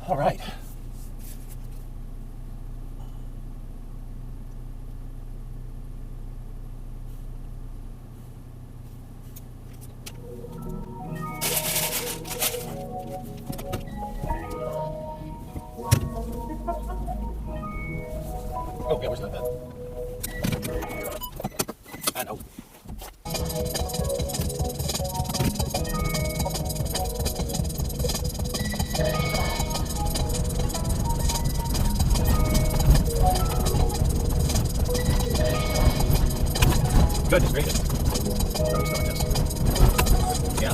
All right. Oh, yeah, where's that bed? I know. Goodness gracious. Where are we storing this? Yeah.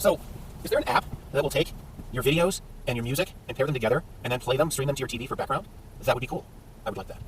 So, is there an app that will take your videos and your music and pair them together and then play them, stream them to your TV for background? That would be cool. I would like that.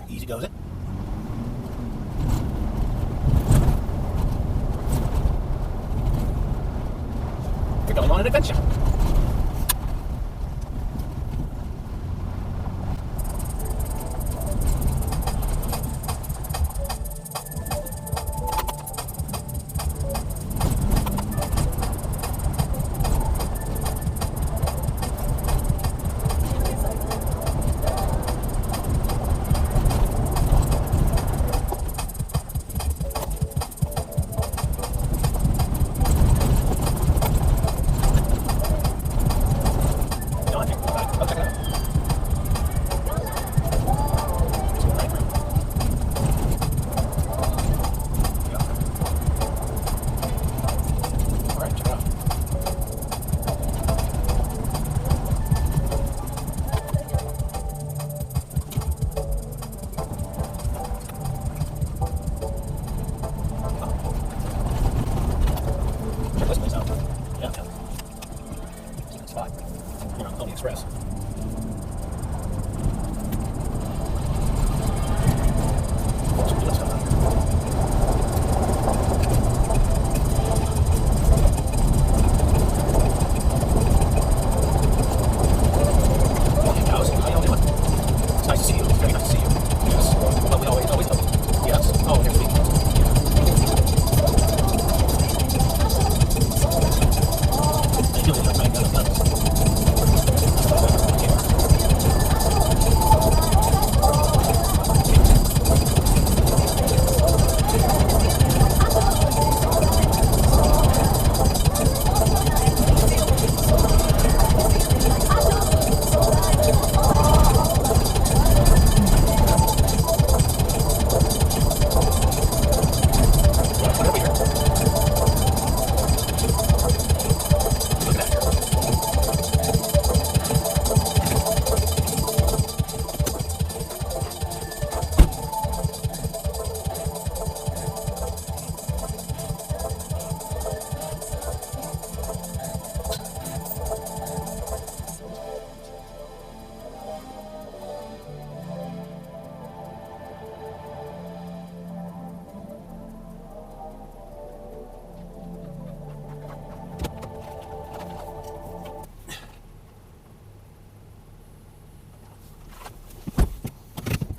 Easy goes it. You're going on an adventure.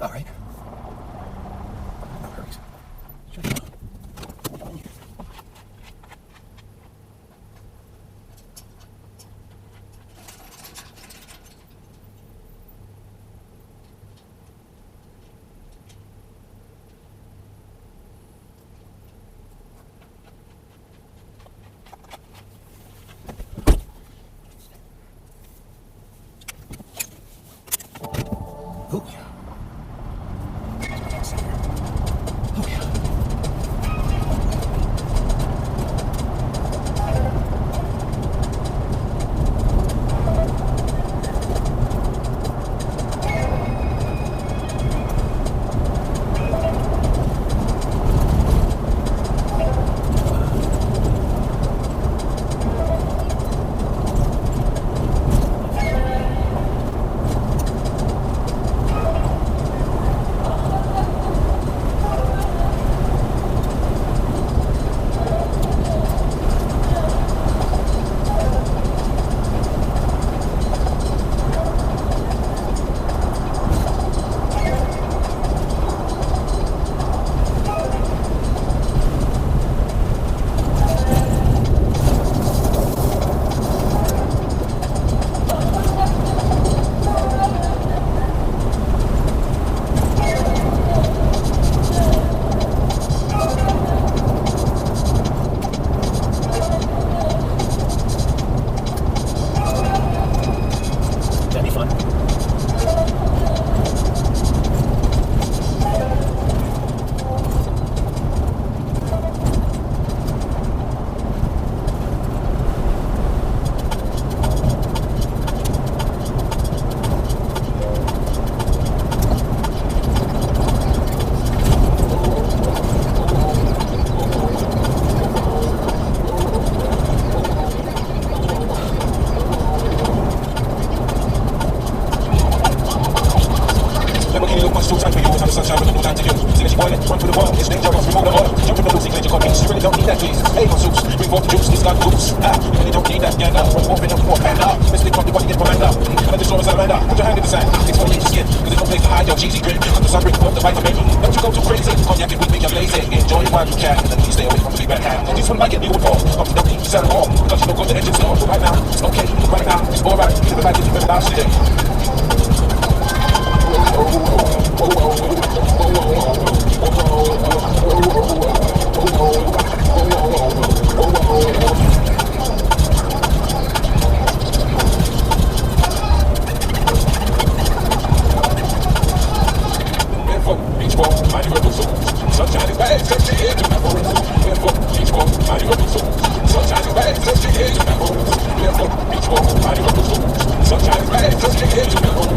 All right. No hurries. Shut up. Oh, yeah. Oh, yeah. That'd be fun. Sunshine with no time to use. See that she boiling, run through the wall. It's danger, remove the oil. Jump in the boots, cleanse your coffee. You really don't need that, please. Hey, my soups, bring forth the juice. This got boots. You really don't need that. Stand up, run open up, more hand up. Let's lick up the body, get behind up. Another story is Amanda. Put your hand in the sand. Exfoliate your skin, cause there's no place to hide your cheesy grin. Come to sun, bring forth the vitamin. Don't you go too crazy. Cognac and weed make you lazy. Enjoy it while you can. And please stay away from the big bad hand. These one might get new and fall. Up to don't sell them all. Because you don't go to the engine store. Right now, it's okay. Right now, it's alright. Give it back to you better last today. Sunshine is bad, touch your head to my bones. Barefoot, beach ball, mighty rubber soles. Sunshine is bad, touch your head to my bones. Barefoot, beach ball, mighty rubber soles. Sunshine is bad, touch your head to my bones.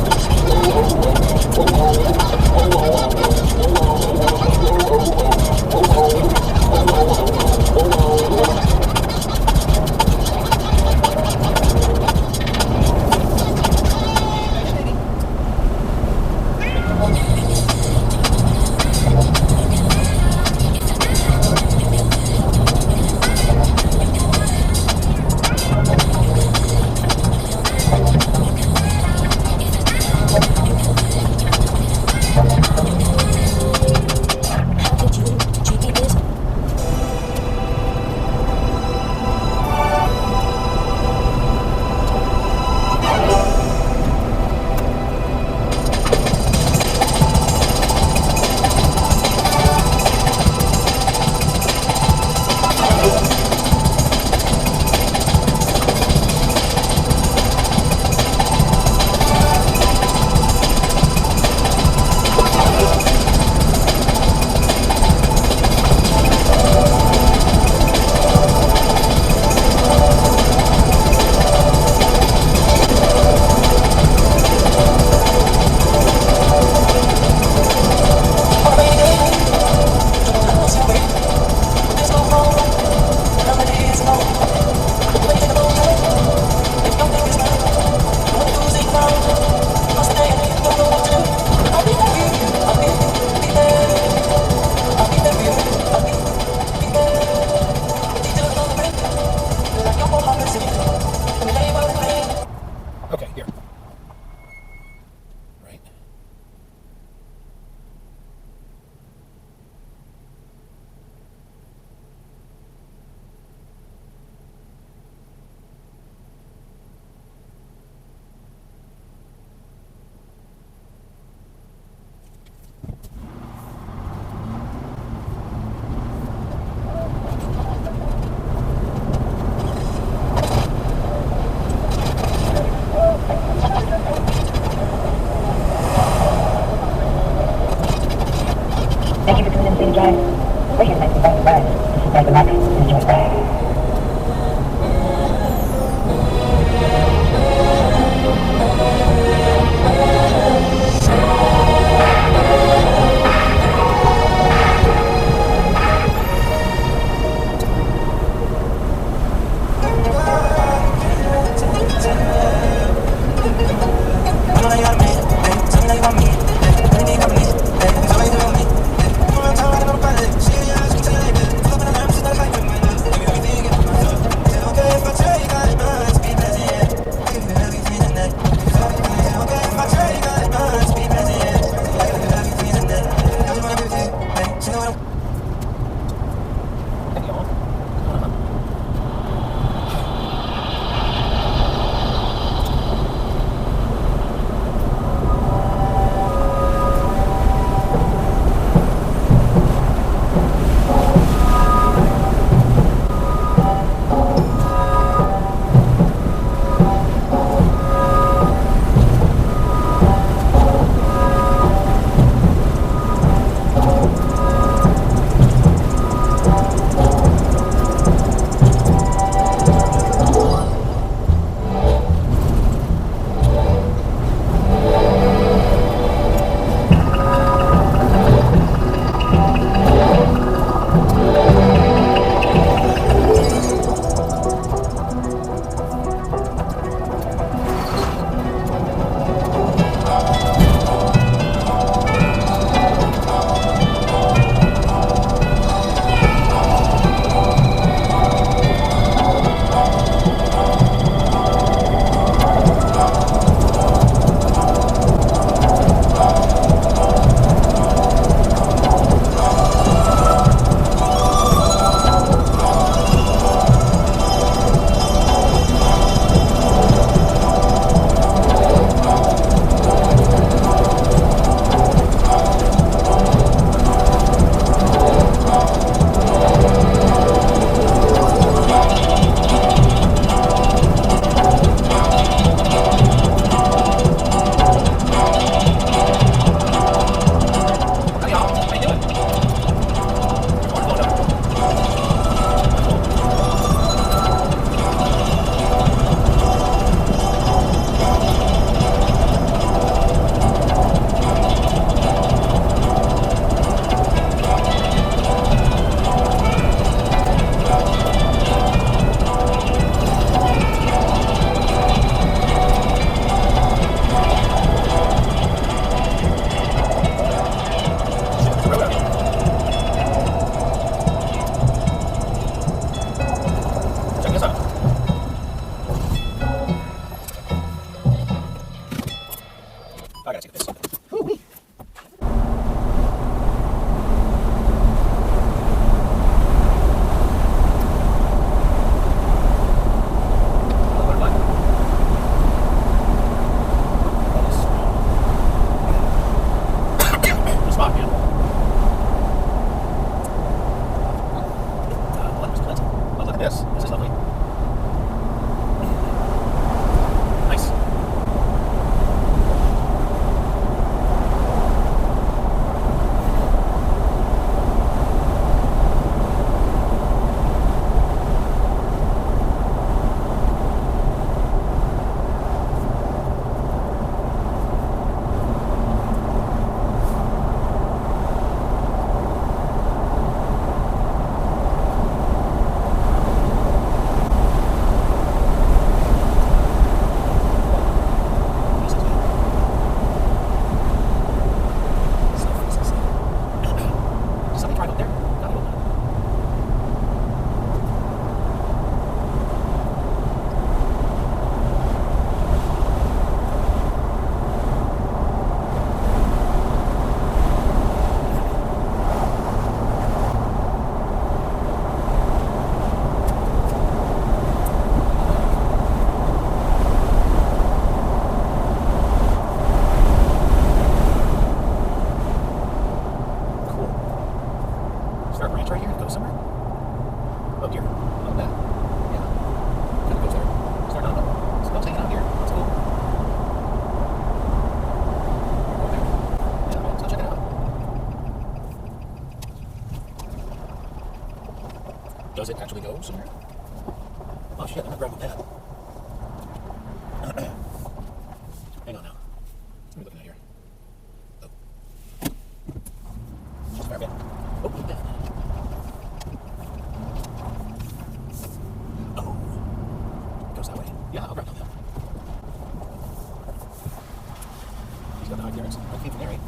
to drive. We're here tonight to find the ride. Just relax and enjoy the ride. Does it actually go somewhere? Oh shit, I'm gonna grab a pad. Hang on now. What are we looking at here? Oh. Just a fair bit. Oh, look at that. Oh. It goes that way. Yeah, I'll grab that. He's got the high clearance. I came from there, right?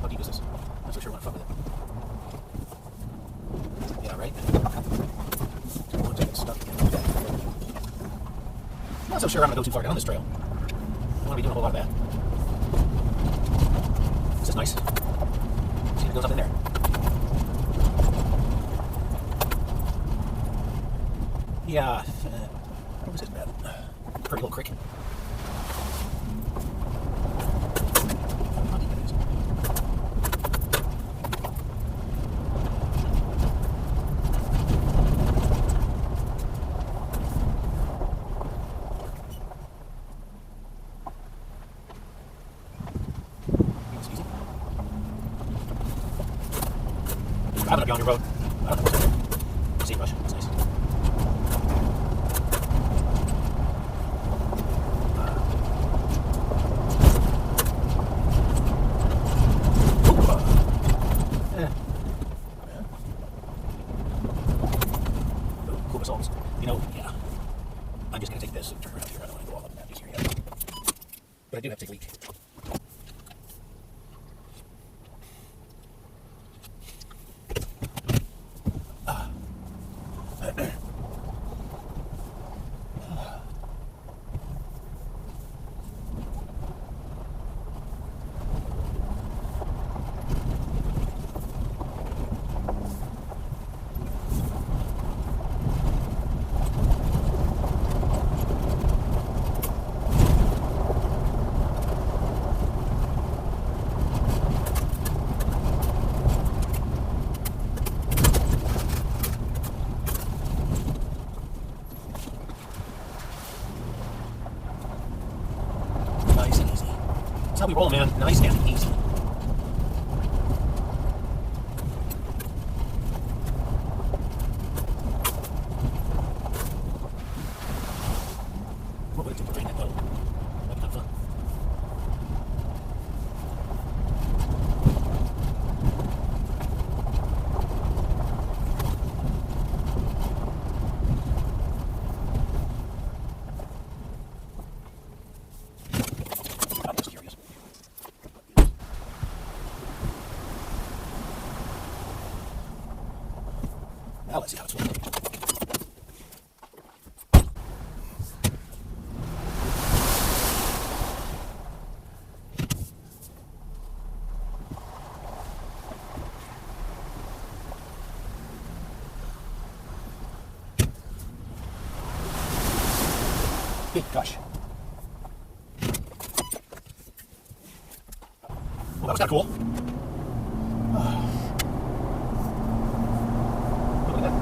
How deep is this? I'm not so sure I want to fuck with it. Yeah, right? I want to get stuck in. I'm not so sure I'm going to go too far down this trail. I don't want to be doing a whole lot of that. This is nice. See if it goes up in there. Yeah, what was this bad? Pretty little creek. Driving up Yonder Road. I don't know what's there. Sagebrush. That's nice. Cool results. You know, yeah. I'm just going to take this and turn around here. I don't want to go all up that here yet. But I do have to take a leak. Nice and easy. That's how we roll, man. Nice and easy. What would it take to drain that puddle? That'd be kind of fun. I'm just curious. Now let's see how it's working. Gosh. Well, that was kind of cool. Look at that.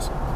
this.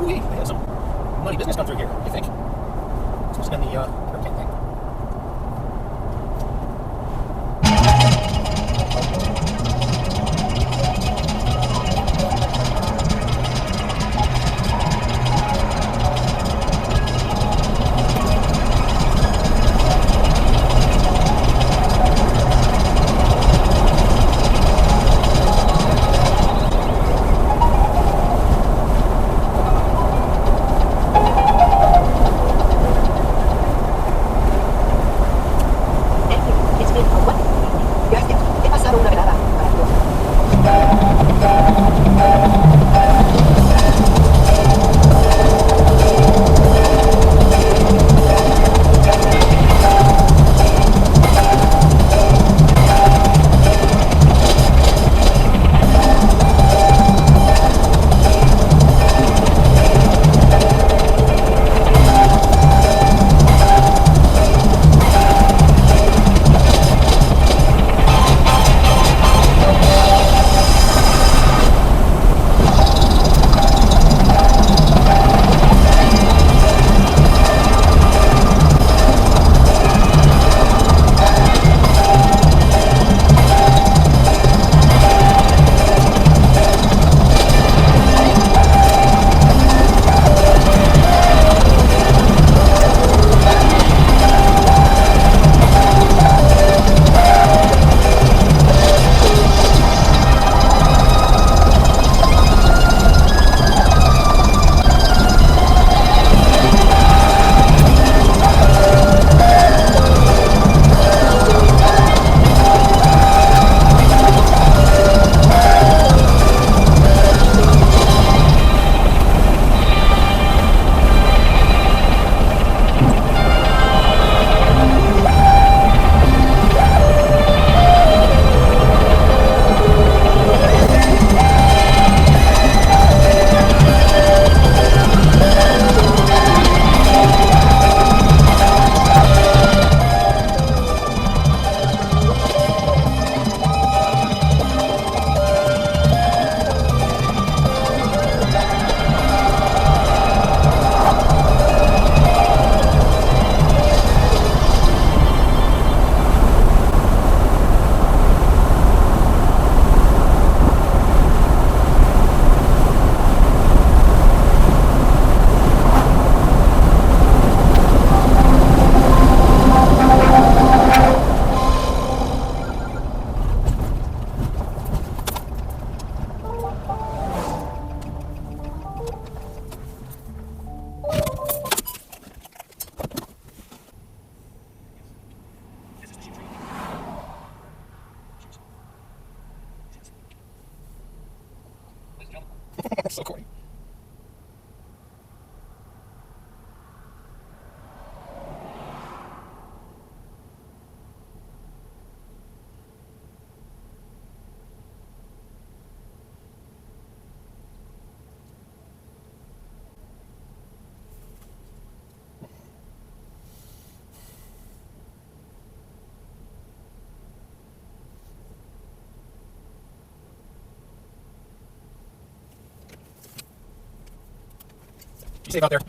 Ooh, they had some money business come through here, I think. This must have been the hurricane thing. So corny. Be safe out there.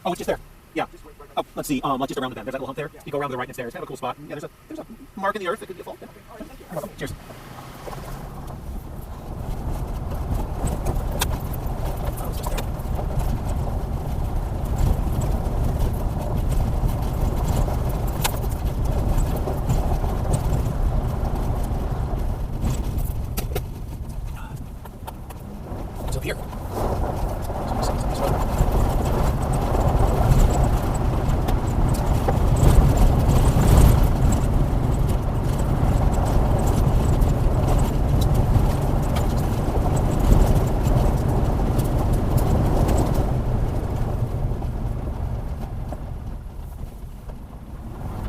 Oh, it's just there. Yeah. Oh, let's see. Like just around the bend. There's that little hump there. You go around to the right and it's there. It's kind of a cool spot. Yeah, there's a mark in the earth that could be a fault. Yeah. All right, you're welcome. Cheers. Oh, it's just there. It's up here.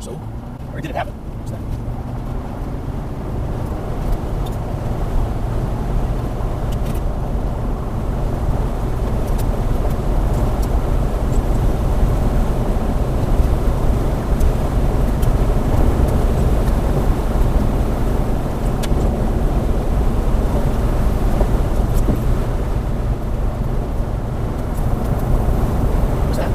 So, or did it happen? What's that? What's that?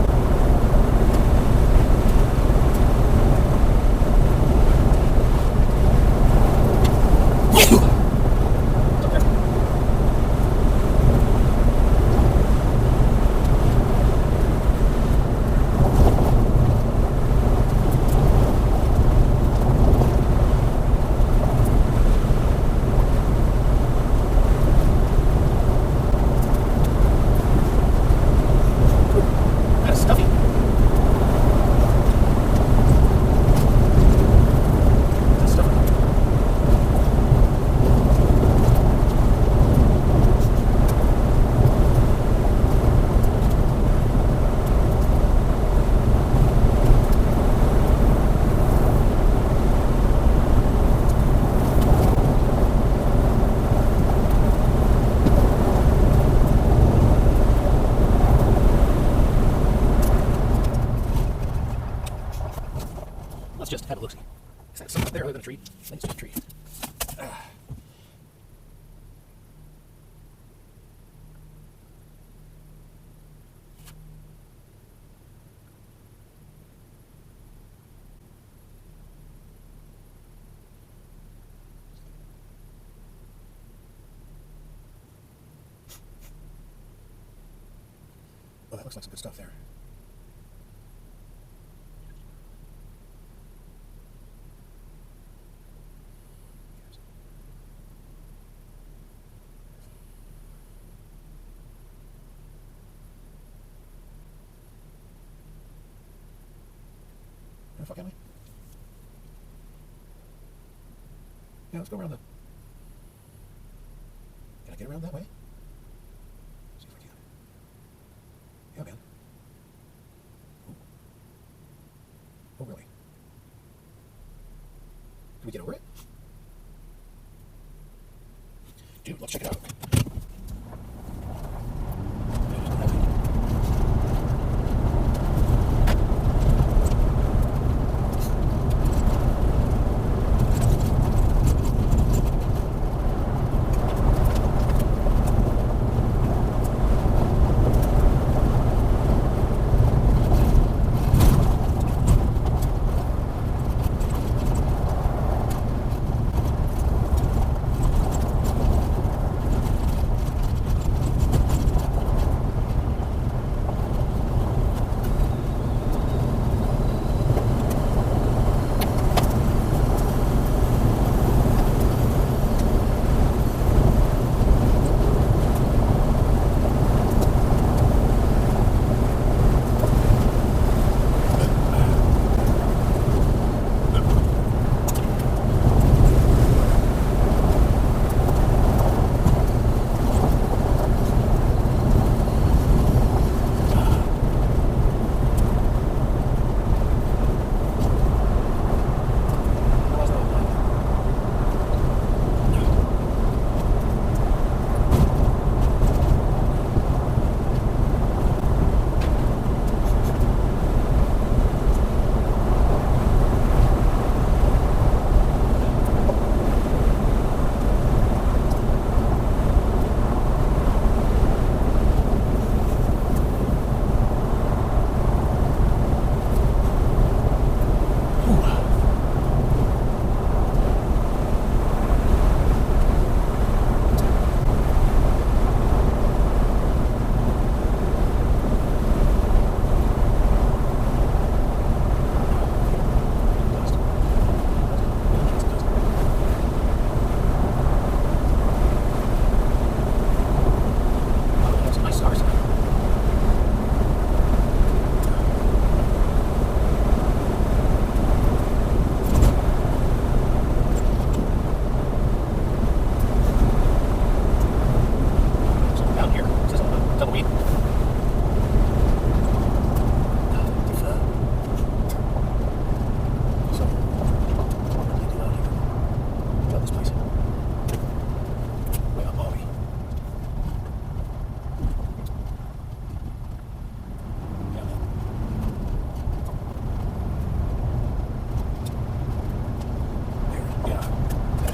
Kind of stuffy. That's stuffy. Let's just have a look-see. Is that something up there other than a tree? I think it's just a tree. Well, that looks like some good stuff there. Where the fuck am I? Yeah, let's go around the... Can I get around that way? See if I can. Yeah, man. Ooh. Oh, really? Can we get over it? Dude, let's check it out.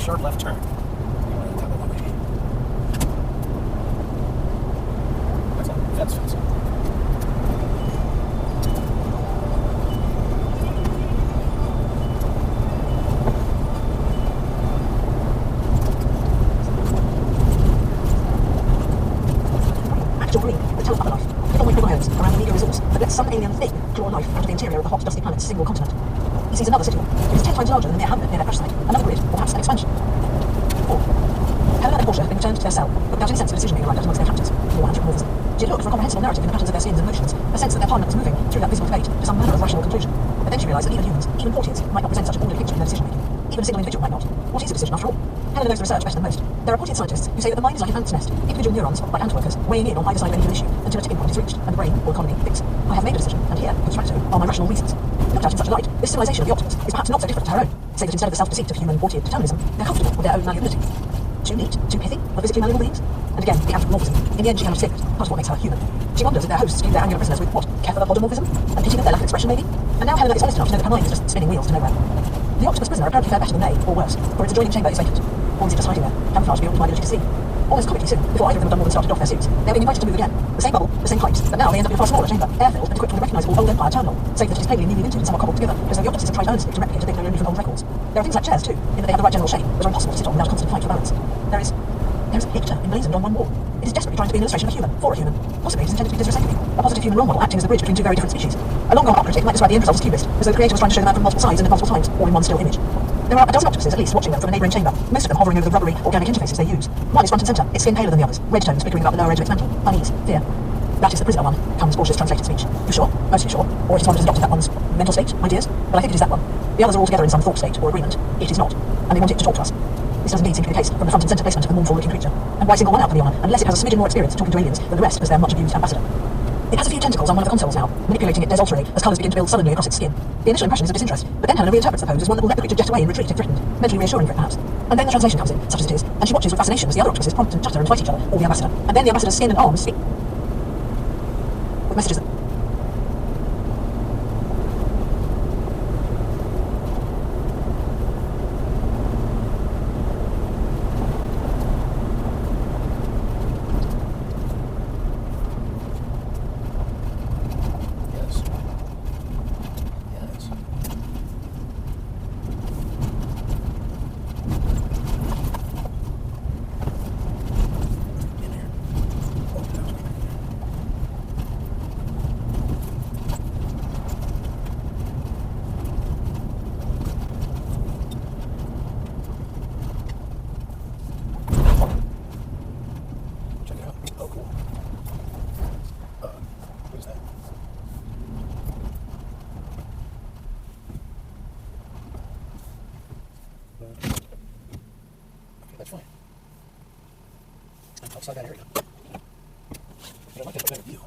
sharp left turn. You want to tap it one way. Excellent. Fence. Actual green, that tells other life. Little micro biomes around the meager resource that lets some alien thing claw life out of the interior of the hot, dusty planet's single continent. He sees another city. It is 10 times larger than the mere hamlet near their crash site, another grid, or perhaps an expansion. 4. Helena and Portia have been returned to their cell, but without any sense of decision-making right amongst their captors, or anthropomorphism. She had looked for a comprehensible narrative in the patterns of their skins and motions, a sense that their parliament was moving through that visible debate to some manner of rational conclusion. But then she realised that even humans, even Portians, might not present such an orderly picture in their decision-making. Even a single individual might not. What is a decision, after all? Helena knows the research better than most. There are Portian scientists who say that the mind is like an ant's nest, individual neurons, like ant workers, weighing in on either side of any given issue until a tipping point is reached, and the brain, or economy, thinks, I have made a decision, and here, constructo, are my rational reasons. Looked at in such a light, this civilization of the optimists is perhaps not so different to her own, save that instead of the self-deceit of human Portian determinism, they're comfortable with their own malleability. Too neat, too pithy, or physically malleable beings? And again, the anthropomorphism. In the end, she cannot escape it. Part of what makes her human. She wonders if their hosts view their angular prisoners with what? Kephalopomorphism? And pity of their lack of expression, maybe? And now Helena is honest enough to know that her mind is just spinning wheels to nowhere. The octopus prisoner apparently fared better than they, or worse, for its adjoining chamber is vacant. Or is it just hiding there, camouflaged beyond my ability to see? Almost comically soon, before either of them had done more than started off their suits, they were being invited to move again. The same bubble, the same pipes, but now they end up in a far smaller chamber, air-filled and equipped with a recognisable old Empire terminal, save that it is plainly newly minted and somewhat cobbled together, as though the octopuses have tried earnestly to replicate a thing known only from old records. There are things like chairs too, in that they have the right general shape, but are impossible to sit on without a constant fight for balance. There is a picture emblazoned on one wall. It is desperately trying to be an illustration of a human, for a human. Possibly it is intended to be disrespectfully. A positive human role model acting as the bridge between two very different species. A long-gone art critic might describe the end result as cubist, as though the creator was trying to show the man from multiple sides and at multiple times, all in one still image. There are a dozen octopuses at least watching them from a neighbouring chamber, most of them hovering over the rubbery, organic interfaces they use. One is front and centre, its skin paler than the others, red tones flickering about the lower edge of its mantle, unease, fear. That is the prisoner one, comes Portia's translated speech. You sure? Mostly sure. Or it is one that has adopted that one's mental state, ideas? But I think it is that one. The others are all together in some thought state, or agreement. It is not. And they want it to talk to us. This does indeed seem to be the case from the front and centre placement of the mournful-looking creature. And why single one out for the honour, unless it has a smidgen more experience talking to aliens than the rest as their much-abused ambassador? It has a few tentacles on one of the consoles now, manipulating it desultorily as colours begin to build suddenly across its skin. The initial impression is of disinterest, but then Helena reinterprets the pose as one that will let the creature jet away in retreat if threatened, mentally reassuring for it perhaps. And then the translation comes in, such as it is, and she watches with fascination as the other octopuses prompt and chatter and fight each other, or the ambassador. And then the ambassador's skin and arms speak with messages that that's fine. I'm outside that area. I don't like that better view.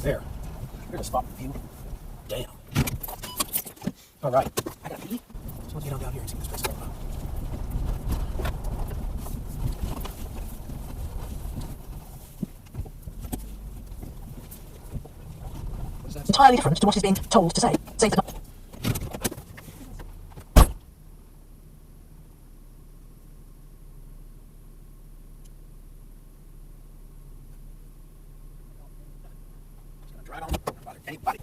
There. Here's a spot for view. Damn. All right. I gotta pee. So let's get on down here and see what this place is all about. Entirely different to what is being told to say. Save that. Drive on about anybody.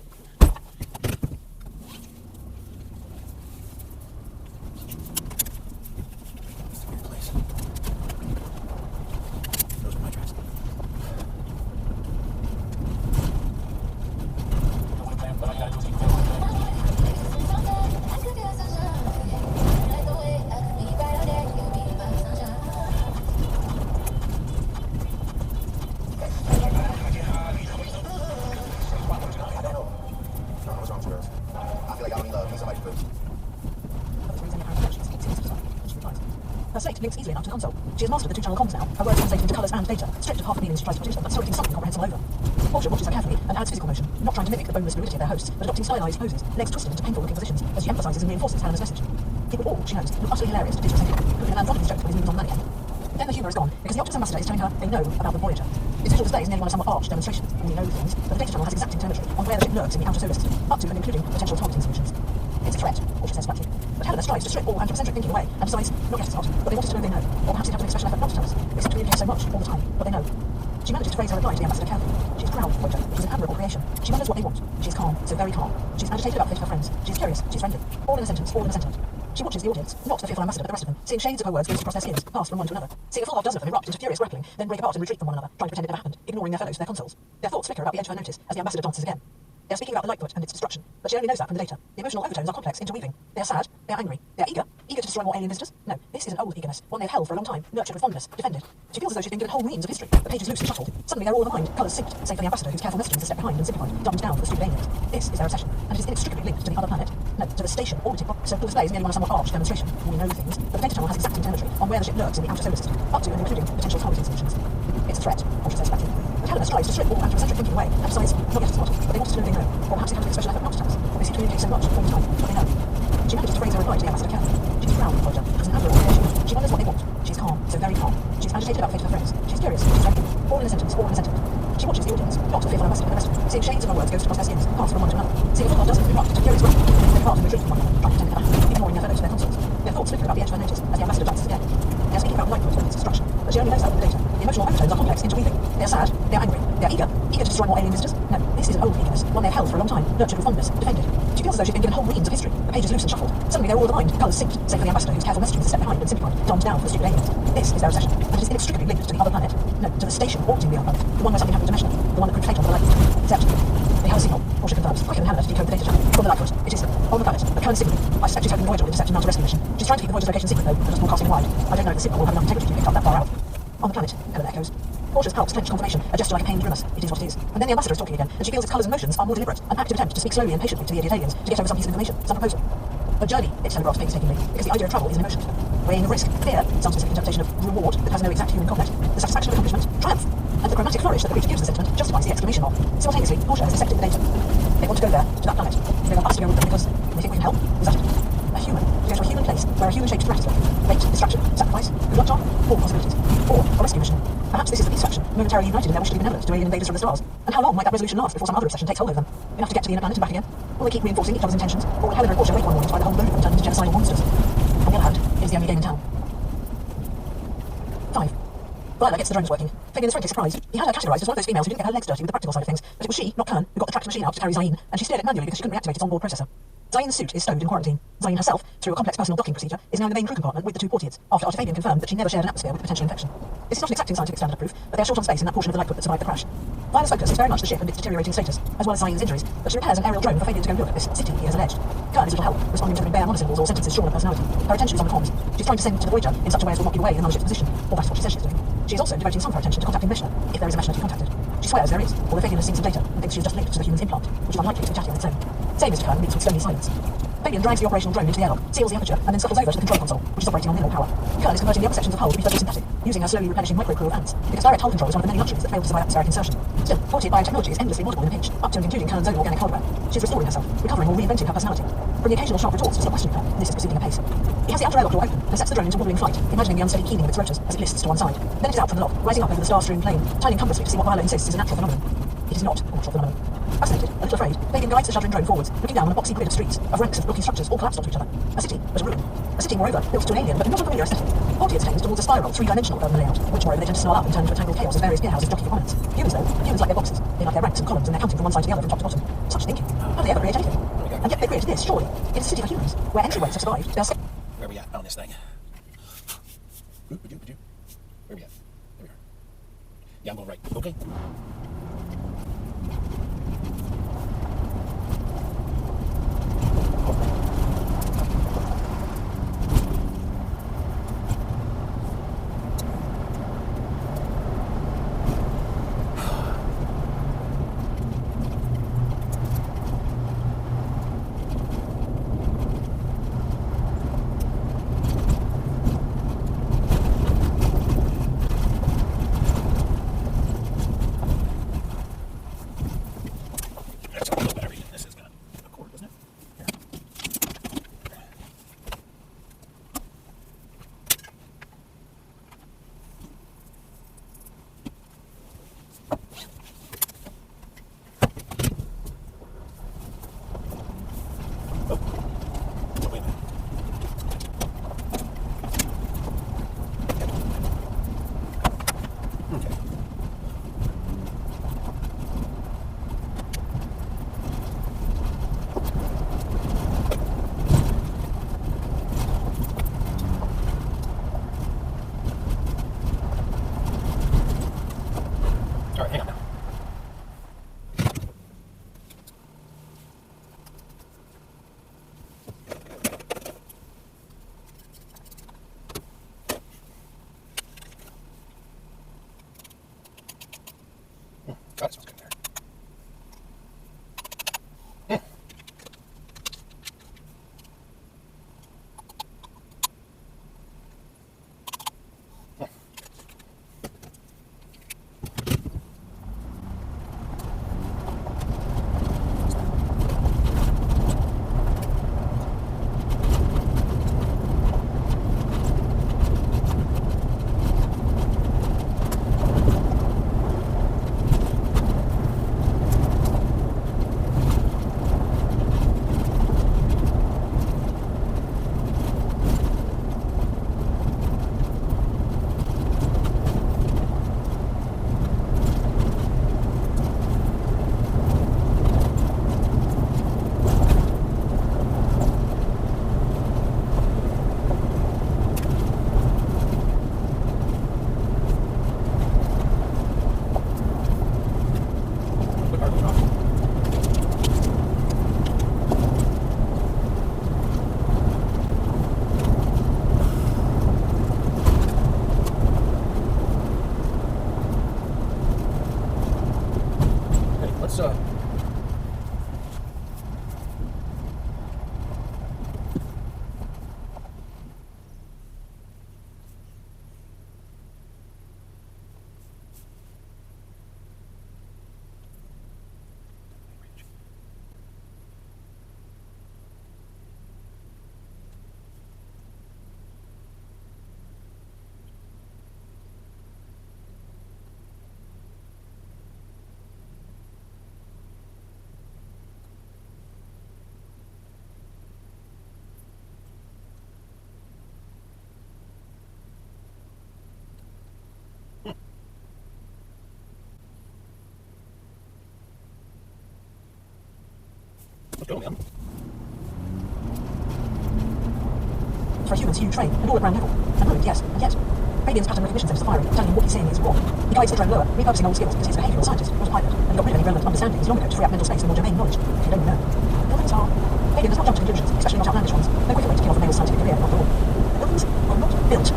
It's a weird place. Those are my tracks. I want to plan, but I got links easily enough to the console. She has mastered the two-channel comms now. Her words translate into colours and data, stripped of half the meanings she tries to put into them, but still leaving something comprehensible over. Portia watches her carefully and adds physical motion, not trying to mimic the boneless fluidity of their hosts, but adopting stylized poses, legs twisted into painful-looking positions, as she emphasizes and reinforces Helena's message. People all, she knows, look utterly hilarious to digital thinking, including an androgynous joke when he's moving on the mannequin. Then the humour is gone, because the Optus ambassador is telling her they know about the Voyager. Its visual display is nearly one of somewhat arched demonstrations. We know things, but the data channel has exacting telemetry on where the ship lurks in the outer solar system, up to and including potential targeting solutions. It's a threat, Portia says flatly. But Helena strives to strip all anthropocentric thinking away, and decides, not yet it's not, but they want us to know they know. Or perhaps they'd have to make special effort not to tell us, because we communicate so much, all the time, but they know. She manages to phrase her reply to the ambassador carefully. She's proud of Voyager. It was an admirable creation. She wonders what they want. She's calm, so very calm. She's agitated about the fate of her friends. She's curious, she's friendly. All in a sentence, all in a sentiment. She watches the audience, not the fearful ambassador, but the rest of them, seeing shades of her words ghost across their skins, pass from one to another, seeing a full half dozen of them erupt into furious grappling, then break apart and retreat from one another, trying to pretend it never happened, ignoring their fellows to their consoles. Their thoughts flicker about the edge of her notice as the ambassador dances again. They are speaking about the lightfoot and its destruction, but she only knows that from the data. The emotional overtones are complex, interweaving. They are sad, they are angry, they are eager to destroy more alien visitors. No, this is an old eagerness, one they've held for a long time, nurtured with fondness, defended. She feels as though she's been given whole reams of history, the pages loose and shuffled. Suddenly they're all of a mind, colours synced, save for the ambassador whose careful messaging is a step behind and simplified, dumbed down for the stupid aliens. This is their obsession, and it is inextricably linked to the other planet. No, to the station orbiting. So the display is merely one of somewhat arched demonstration. We know things, but the data channel has exacting telemetry on where the ship lurks in the outer solar system, up to and including potential targeting solutions. It's a threat, Portia says flatly. But Helena strives to strip all anthropocentric thinking away, and decides, not yet it's not, but they want us to know they know. Or perhaps they have to make special effort not to tell us. They seem to communicate so much all the time, but they know. She manages to phrase her reply to the ambassador carefully. She's proud of Voyager. It was an admirable creation. She wonders what they want. She's calm, so very calm. She's agitated about the fate of her friends. She's curious, she's friendly. All in a sentence, all in a sentiment. She watches the audience, not the fearful ambassador, but the rest of them, seeing shades of her words ghost across their skins, pass from one to another, seeing a full half dozen erupt into furious grappling, then break apart and retreat from one another, trying to pretend it never happened, ignoring their fellows to their consoles. Their thoughts flicker about the edge of her notice as the ambassador dances again. They are speaking about the lightfoot and its destruction, but she only knows that from the data. The emotional overtones are complex, interweaving. They are sad, they are angry, they are eager to destroy more alien visitors. No, this is an old eagerness, one they've held for a long time, nurtured with fondness, defended. She feels as though she's been given whole reams of history, the pages loose and shuffled. Suddenly they're all of a mind, colours synced, save for the ambassador whose careful messaging is a step behind and simplified, dumbed down for the stupid aliens. This is their obsession, and it is inextricably linked to the other planet. No, to the station orbiting the other planet, the one where something happened to Meshna, the one that could fate on the lightfoot. Except, they have a signal, Portia confirms, quicker than Helena to decode the data channel. From the lightfoot, it is on the planet, the current signal. I suspect she's hoping the Voyager will intercept and mount a rescue mission. She's trying to keep the Voyager's location secret though, and just broadcasting wide. I don't know if the signal will have enough integrity to be picked up that far out. On the planet, Helena echoes. Portia's palps clench confirmation, a gesture like a pained grimace. It is what it is. And then the ambassador is talking again, and she feels its colours and motions are more deliberate, an active attempt to speak slowly and patiently to the idiot aliens to get over some piece of information, some proposal. A journey, it telegraphs painstakingly, because the idea of travel is an emotion. Weighing of risk, fear, some specific interpretation of reward that has no exact human content, the satisfaction of accomplishment, triumph, and the chromatic flourish that the creature gives the sentiment justifies the exclamation mark. Simultaneously, Portia has accepted the data. They want to go there, to that planet. They want us to go with them because they think we can help. Is that it? A human. To go to a human place where a human-shaped threat is lurking. Fate, distraction, sacrifice, good luck charm, all possibilities. Or a rescue mission. Perhaps this is the peace faction, momentarily united in their wish to be benevolent to alien invaders from the stars. And how long might that resolution last before some other obsession takes hold of them? Enough to get to the inner planet and back again? Will they keep reinforcing each other's intentions? Or will Helena and Portia wake one morning to find the whole load of them turned into genocidal monsters? On the other hand, it is the only game in town. 5. Viola gets the drones working. Fabian is frankly surprised. He had her categorised as one of those females who didn't get her legs dirty with the practical side of things, but it was she, not Kern, who got the tracked machine out to carry Zayn, and she steered it manually because she couldn't reactivate its onboard processor. Zayn's suit is stowed in quarantine. Zayn herself, through a complex personal docking procedure, is now in the main crew compartment with the two portieres, after Fabian confirmed that she never shared an atmosphere with potential infection. This is not an exacting scientific standard of proof, but they are short on space in that portion of the lightfoot that survived the crash. Viola's focus is very much the ship and its deteriorating status, as well as Zayn's injuries, but she repairs an aerial drone for Fabian to go look at this city he has alleged. Kern is little help, responding to the bare monosyllables or sentences shorn of personality. Her attention is on the comms. She's trying to send to the Voyager in such a way as will not give away the mothership's position, or that is what she says she's doing. She is also devoting some of her attention to contacting Meshna, if there is a Meshna to be contacted. She swears there is, although Fabian has seen some data and thinks she is just linked to the human's implant, which is unlikely to be chatty on its own. Same Mr. Kern meets with stony silence. Fabian drags the operational drone into the airlock, seals the aperture, and then scuttles over to the control console, which is operating on minimal power. Kern is converting the upper sections of hull to be photosynthetic, using her slowly replenishing micro-crew of ants, because direct hull control is one of the many luxuries that fail to survive atmospheric insertion. Still, Portier biotechnology is endlessly moddable in a pinch, up to and including Kern's own organic hardware. She is restoring herself, recovering or reinventing her personality. From the occasional sharp retorts to the questioning her, this is proceeding apace. He has the outer airlock door open and sets the drone into wobbling flight, imagining the unsteady keening of its rotors as it lists to one side. Then it is out from the lock, rising up over the star-strewn plain, turning cumbrously to see what Viola insists is a natural phenomenon. It is not a natural phenomenon. Fascinated, a little afraid, Fabian guides the shuddering drone forwards, looking down on a boxy grid of streets, of ranks of blocky structures all collapsed onto each other. A city, but a ruin. A city, moreover, built to an alien, but not a familiar aesthetic. Portier tends towards a spiral, three-dimensional urban layout, which moreover they tend to snarl up and turn into a tangled chaos as various gearhouses jockey for prominence. Humans, though, humans like their boxes. They like their ranks and columns, and they're counting from one side to the other from top to bottom. Such thinking. How do they ever create anything? And yet they created this, surely. It is a city for humans, where entryways have survived. They are Where are we at on this thing? Where we at? There we are. Yeah, I'm going right. Okay. Okay. All right, hang on now. That smells good there. Let's go, man. For a human's huge train, and all at ground level. And road, yes, and yet. Radiant's pattern recognition sensor firing, telling him what he's saying is wrong. He guides the drone lower, repurposing old skills because he's a behavioural scientist, not a pilot, and he got rid of any relevant understandings long ago to free up mental space for more domain knowledge. If you don't know. Buildings are... Radiant does not jump to conclusions, especially not outlandish ones. No quicker way to kill off a male's scientific career, after all. Buildings are not built.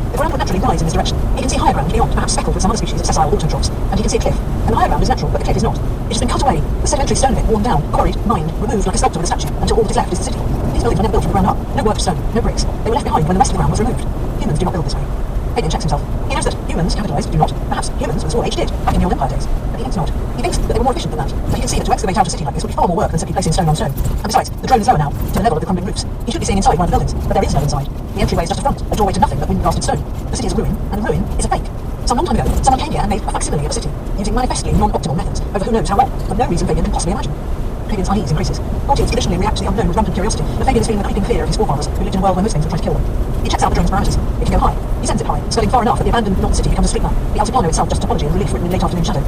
The ground would naturally rise in this direction. He can see higher ground beyond, perhaps speckled with some other species of sessile autotrophs, and he can see a cliff. And the higher ground is natural, but the cliff is not. It has been cut away, the sedimentary stone of it worn down, quarried, mined, removed like a sculptor with a statue, until all that is left is the city. These buildings were never built from the ground up. No worked stone, no bricks. They were left behind when the rest of the ground was removed. Humans do not build this way. Fabian checks himself. He knows that humans, capitalized, do not. Perhaps humans with a small h did, back in the old empire days. But he thinks not. He thinks that they were more efficient than that. But he can see that to excavate out a city like this would be far more work than simply placing stone on stone. And besides, the drone is lower now, to the level of the crumbling roofs. He should be seeing inside one of the buildings, but there is no inside. The entryway is just a front, a doorway to nothing but wind-blasted stone. The city is a ruin, and the ruin is a fake. Some long time ago, someone came here and made a facsimile of a city, using manifestly non-optimal methods, over who knows how long, for no reason Fabian can possibly imagine. Fabian's unease increases. Mortals traditionally react to the unknown with rampant curiosity, but Fabian is feeling the creeping fear of his forefathers, who lived in a world where most things would try to kill them. He checks out the drone's parameters. It can go high. He sends it high, skirting far enough that the abandoned non-city becomes a street map, the altiplano itself just topology and relief written in late afternoon shadow.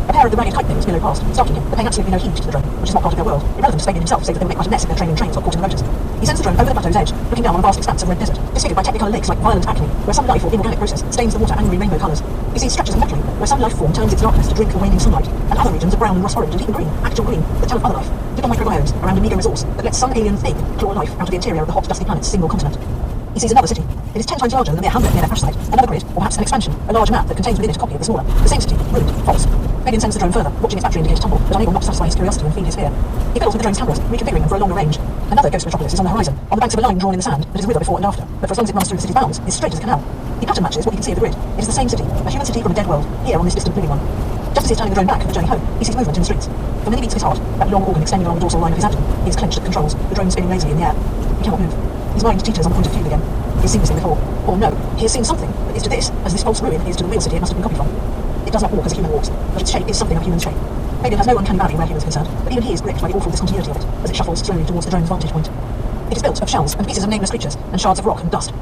A pair of the ragged kite things below past, startling him, but paying absolutely no heed to the drone, which is not part of their world. Irrelevant to Fabian himself, save that they will make quite a mess if their train and trains got caught in the motors. He sends the drone over the plateau's edge, looking down on a vast expanse of red desert, disfigured by technicolor lakes like violent acne, where some life or inorganic process stains the water angry rainbow colours. He sees stretches of metalling, where some life form turns its darkness to drink the waning sunlight, and other regions of brown, rust orange, and even green, actual green, that tell of other life. Little microbiomes around a meagre resource that lets some alien thing claw life out of the interior of the hot, dusty planet's single continent. He sees another city. It is 10 times larger than the mere hamlet near their crash site, another grid, or perhaps an expansion, a large map that contains within it a copy of the smaller. The same city, ruined, false. Fabian sends the drone further, watching its battery indicator tumble, but unable not to satisfy his curiosity and feed his fear. He fiddles with the drone's cameras, reconfiguring them for a longer range. Another ghost metropolis is on the horizon, on the banks of a line drawn in the sand that is a river before and after, but for as long as it runs through the city's bounds, is straight as a canal. He pattern matches what he can see of the grid. It is the same city, a human city from a dead world, here on this distant living one. Just as he is turning the drone back for the journey home, he sees movement in the streets. From the beats of his heart, that long organ extending along the dorsal line of his abdomen, he is clenched at the controls, the drone spinning lazily in the air. He cannot move. His mind teeters on the point of view again. He has seen this thing before. Or no, he has seen something that is to this, as this false ruin is to the real city it must have been copied from. It does not walk as a human walks, but its shape is something of a human shape. Fabian has no uncanny valley where humans are concerned, but even he is gripped by the awful discontinuity of it, as it shuffles slowly towards the drone's vantage point. It is built of shells and pieces of nameless creatures, and shards of rock and dust.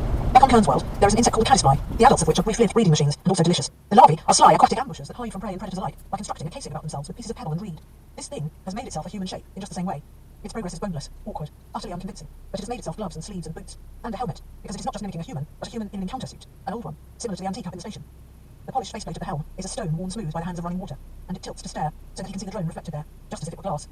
Like on Kern's world, there is an insect called a caddisfly, the adults of which are brief-lived breeding machines and also delicious. The larvae are sly aquatic ambushers that hide from prey and predators alike by constructing a casing about themselves with pieces of pebble and reed. This thing has made itself a human shape in just the same way. Its progress is boneless, awkward, utterly unconvincing, but it has made itself gloves and sleeves and boots, and a helmet, because it is not just mimicking a human, but a human in an encounter suit, an old one, similar to the antique up in the station. The polished faceplate of the helm is a stone worn smooth by the hands of running water, and it tilts to stare, so that he can see the drone reflected there, just as if it were glass.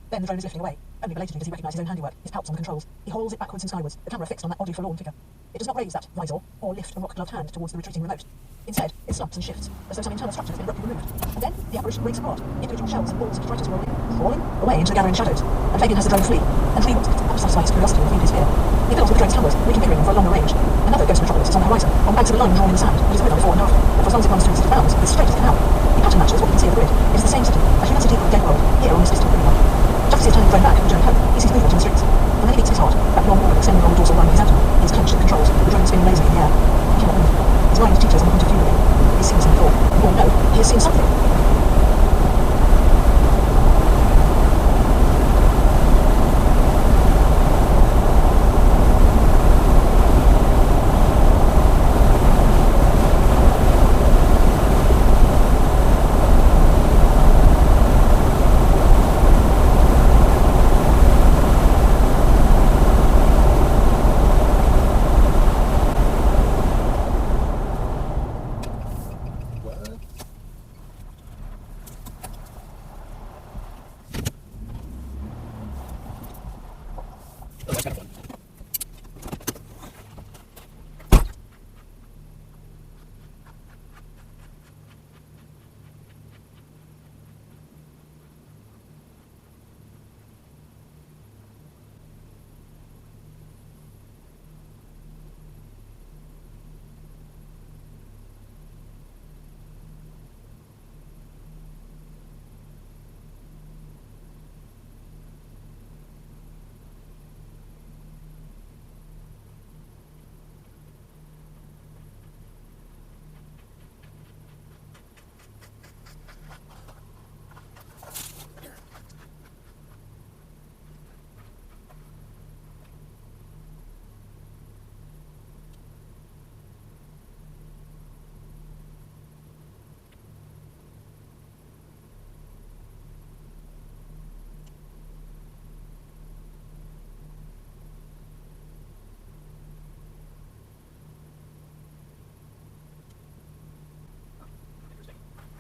Then the drone is lifting away. Only belatedly does he recognise his own handiwork, his palps on the controls. He haulls it backwards and skywards, the camera fixed on that oddly forlorn figure. It does not raise that visor or lift a rock-gloved hand towards the retreating remote. Instead, it slumps and shifts, as though some internal structure has been abruptly removed. And then, the apparition breaks apart. Individual shells and balls of detritus roll in, crawling away into the gathering shadows. And Fabian has the drone flee, and flee wants it, and to satisfy his curiosity and feed his fear. He fills with the drone's cameras, reconfiguring them for a longer range. Another ghost metropolis is on the horizon, on banks of a line drawn in the sand, that is over before and after, and for as long as it runs through the city bounds, as straight as it can. The pattern matches what you can see of the grid. It is the same city, a human city called Dead World, here on this distant river. Just as he is turning the drone back and returning home, he sees movement in the streets. And then he beats his heart, that long order extending along the dorsal line of his abdomen. He is clenched at the controls, the drone spinning lazily in the air. He cannot move. His mind teaches on the point of view again. He has seen something before. Or no, he has seen something. That's kind of fun.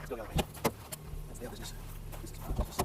Still got me. That's the business. This is my business.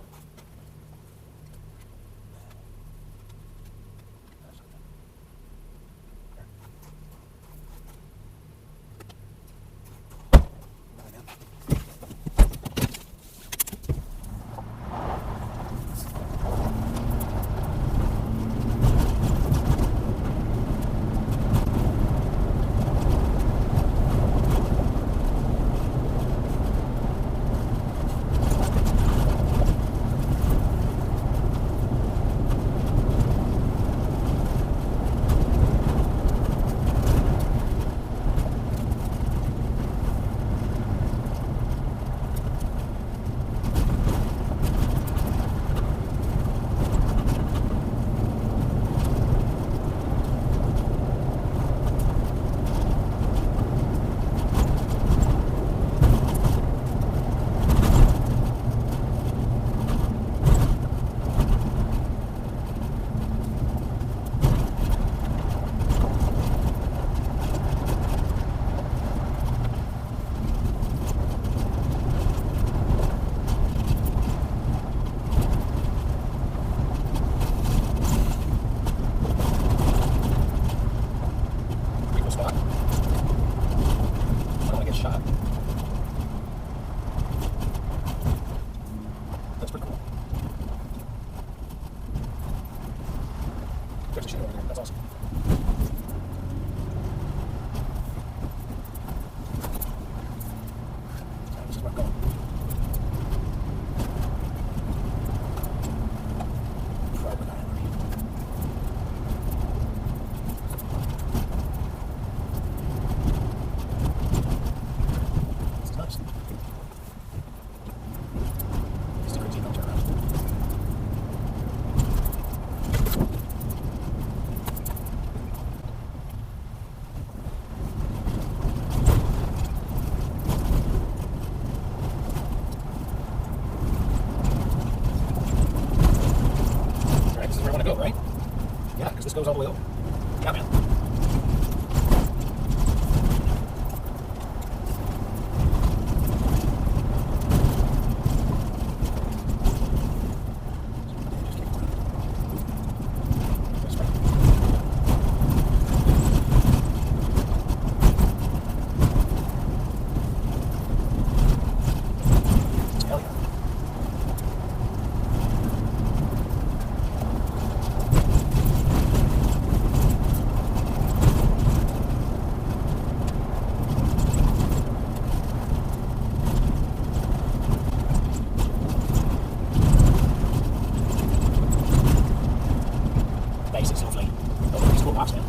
There's a shit over there. That's awesome. This is where I'm going. Probably not hungry. This is nice. It's too crazy. Don't turn around. goes all the way over. Yeah, man. It's lovely. Oh, these cool box, man.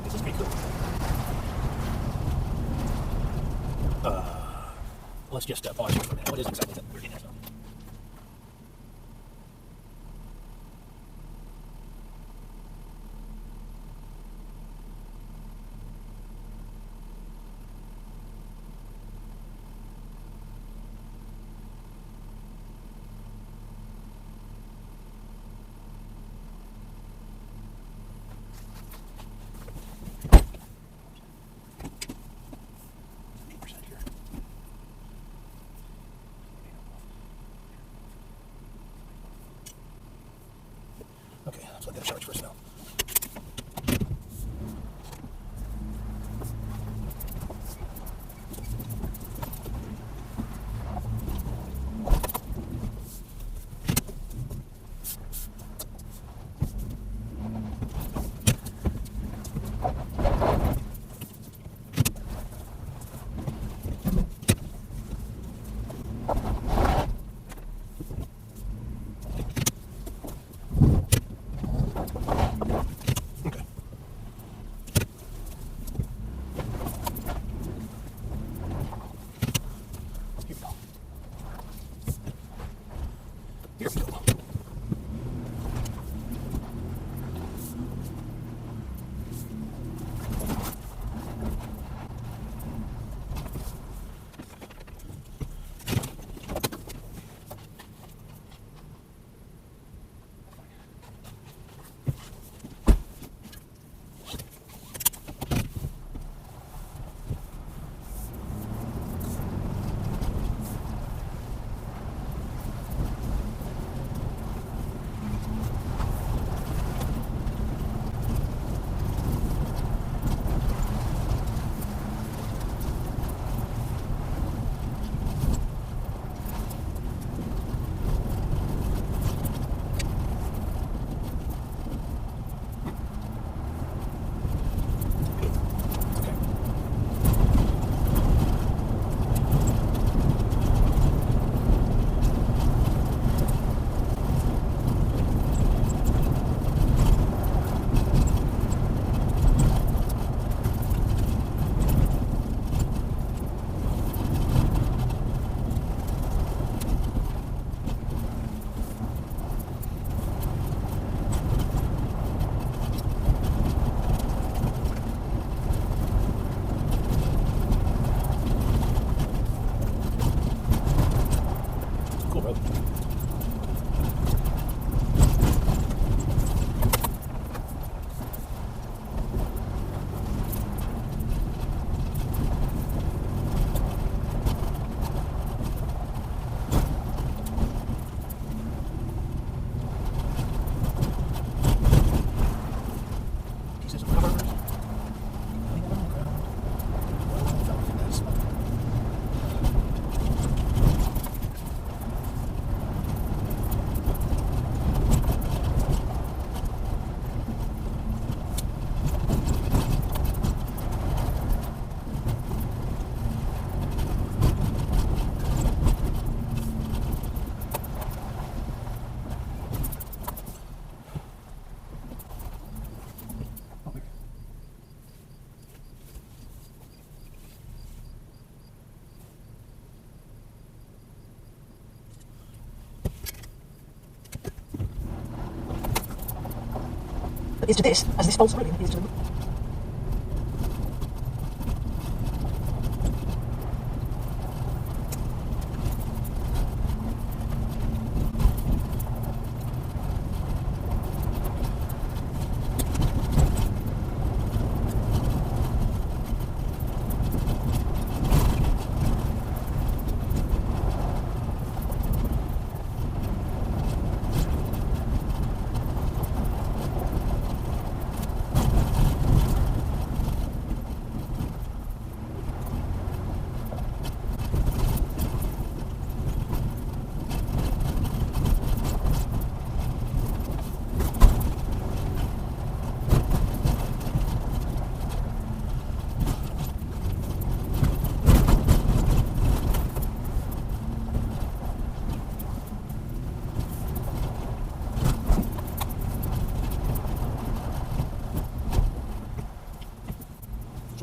This is pretty cool. Let's just pause here for a minute. What is exactly that we're getting at? Okay, let's let that charge for a spell. Okay. is to this as this false brilliant is to the moon.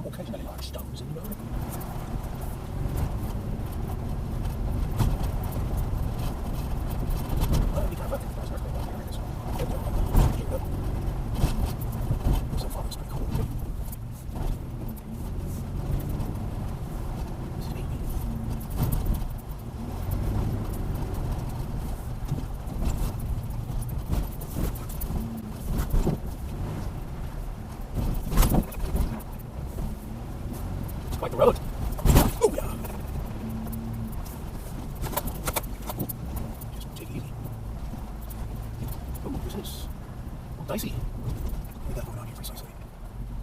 Occasionally large stones in the road. Well, be careful. That's not going to be here. So far, it's pretty cool. Quite the road. Oh, yeah. Just take it easy. Oh, what's this? Oh, dicey. What we got going on here precisely?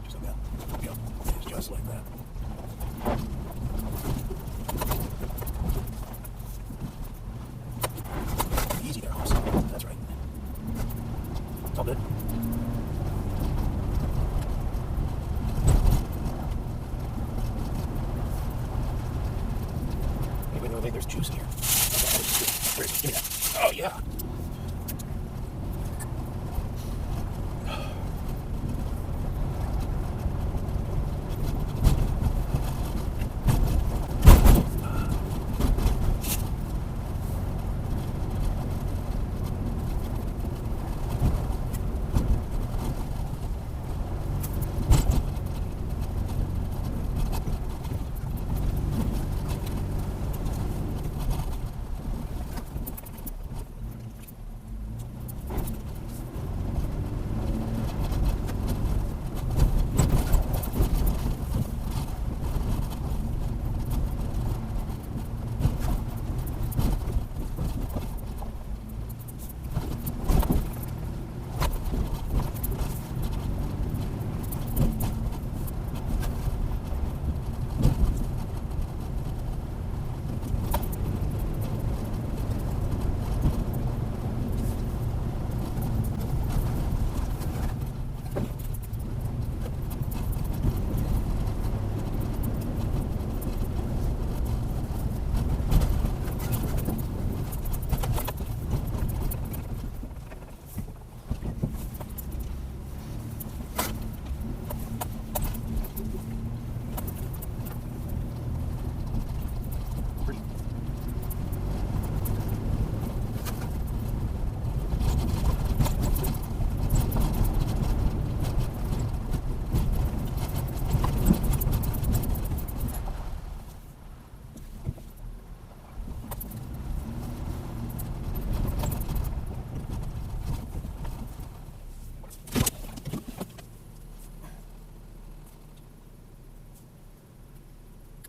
Just like that. Yep. It's just like that. Easy there, Hoss. That's right. It's all good. Wait, there's juice in here. Where is it? Give me that. Oh, yeah.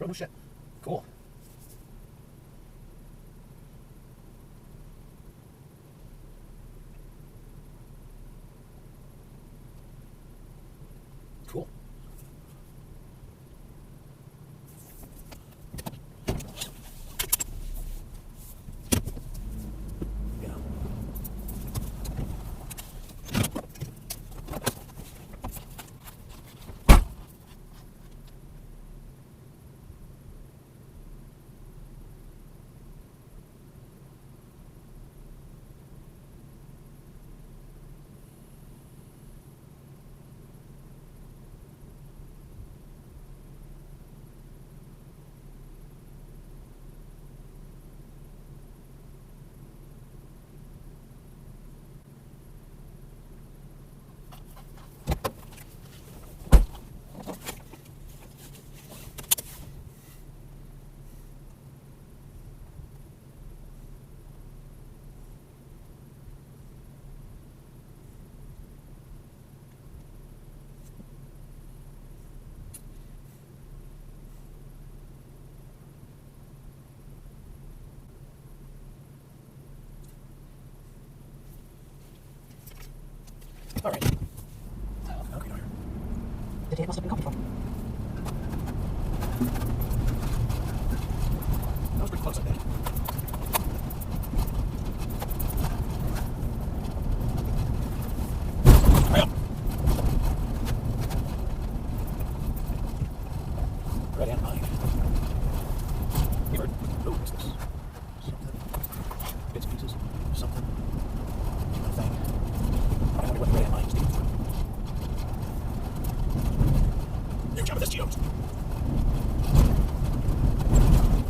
Oh, no shit. Cool. Cool. Yeah. All right. Okay, now here. The date must have been copied from. That was pretty close, I think. Hurry up. Red and mine. Hey, bird. Oh, what's this? Something. Bits and pieces. Something. One thing. I wonder what the red and mine is doing. You jump with this, Geos.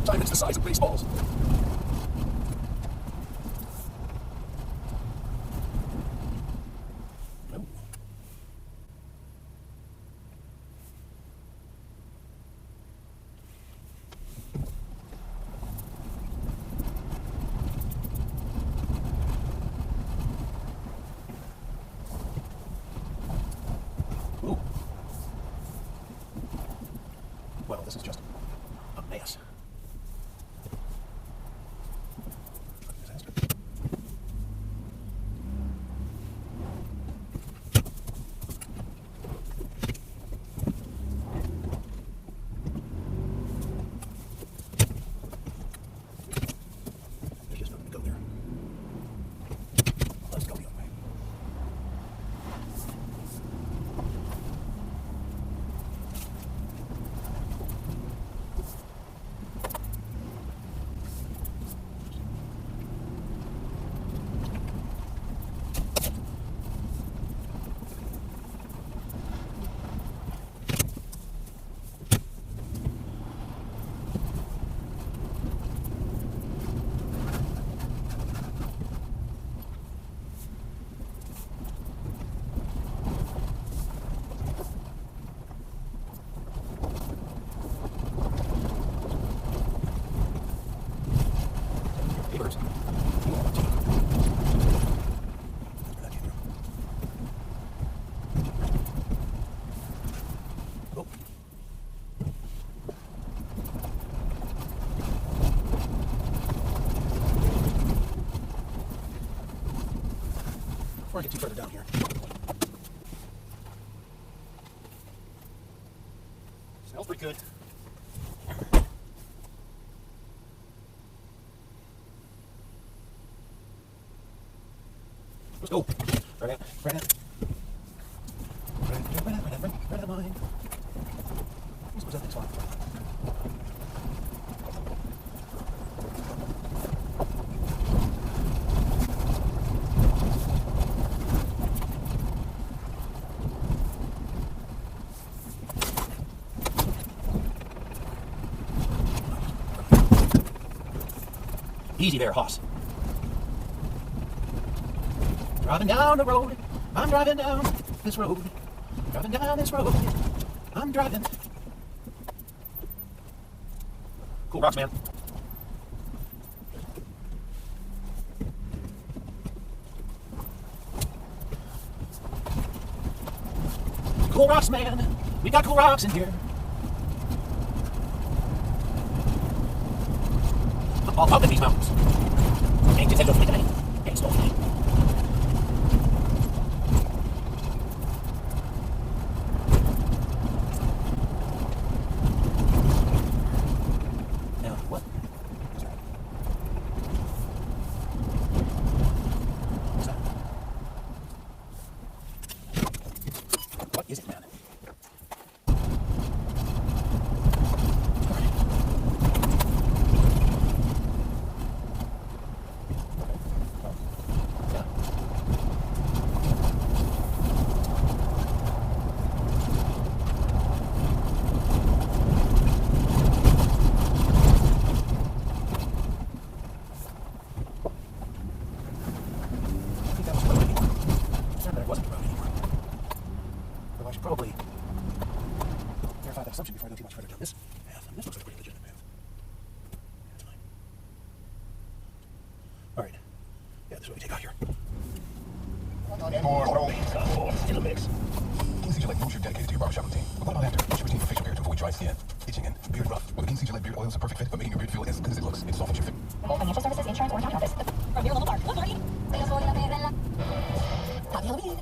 Diamonds the size of baseballs. Oh. Ooh. Well, this is just a mess. Disaster. There's just nothing to go there. Let's go the other way. Hey, birds. You want to that came through. Oh. Before I get too further down here. Smells pretty good. Let's go. Right in. Right in. Right in mine. What's that next one? Easy there, Hoss. Driving down the road, I'm driving down this road. Driving down this road, I'm driving. Cool rocks, man. Cool rocks, man. We got cool rocks in here. All up in these mountains. Ain't just hello today. Ain't slow today. Now, what? Sorry. What's that? What is it, man? Probably verify that assumption before I go too much further down this path. And this looks like a pretty legitimate path. That's fine. Alright. Yeah, this is what we take out here. In the mix. King's Gillette Boots are dedicated to your barbershop routine. But what about after? What's your routine for facial care to avoid dry skin, itching, and beard rough? Well, the King's Gillette Beard Oil is a perfect fit for making your beard feel as good as it looks. It softens your face. Financial services, insurance, or accounting office. From your local bar. What party? Happy Halloween.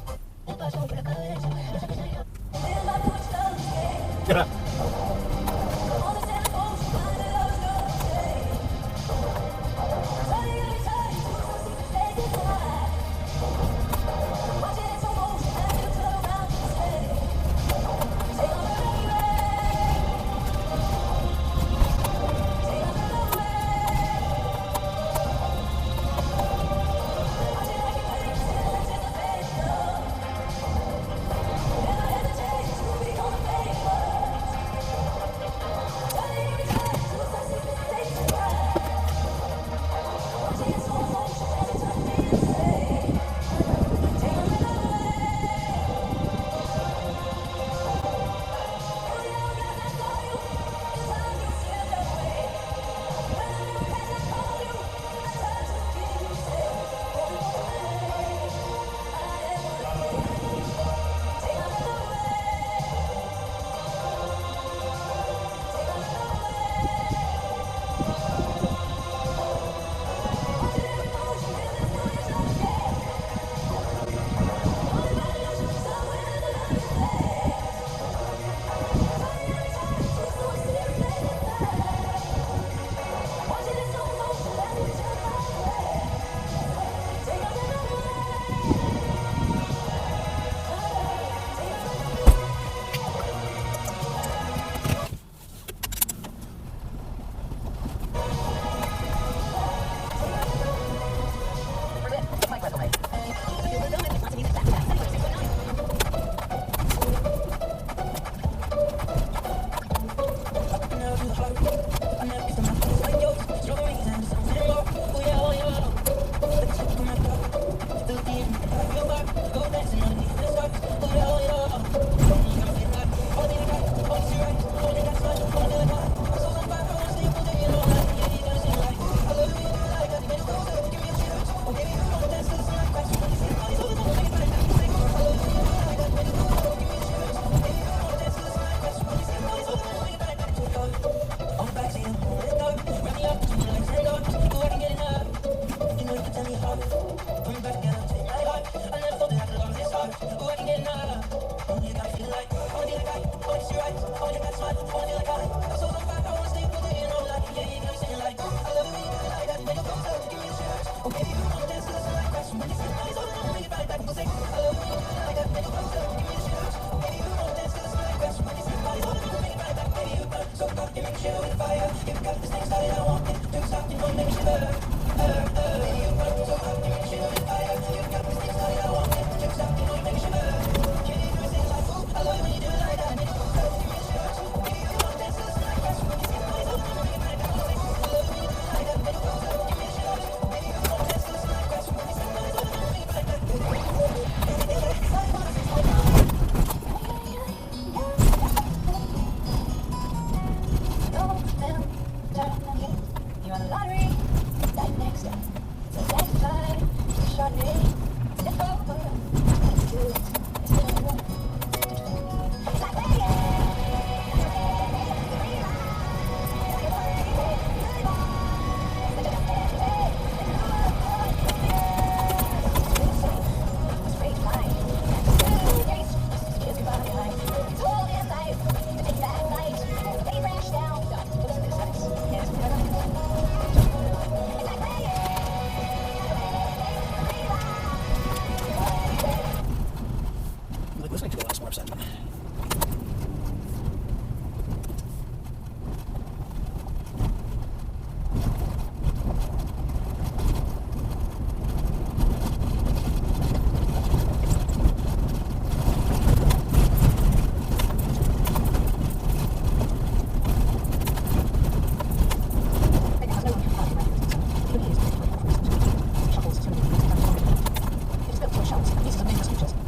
Like listening to a lot of smart sentiment.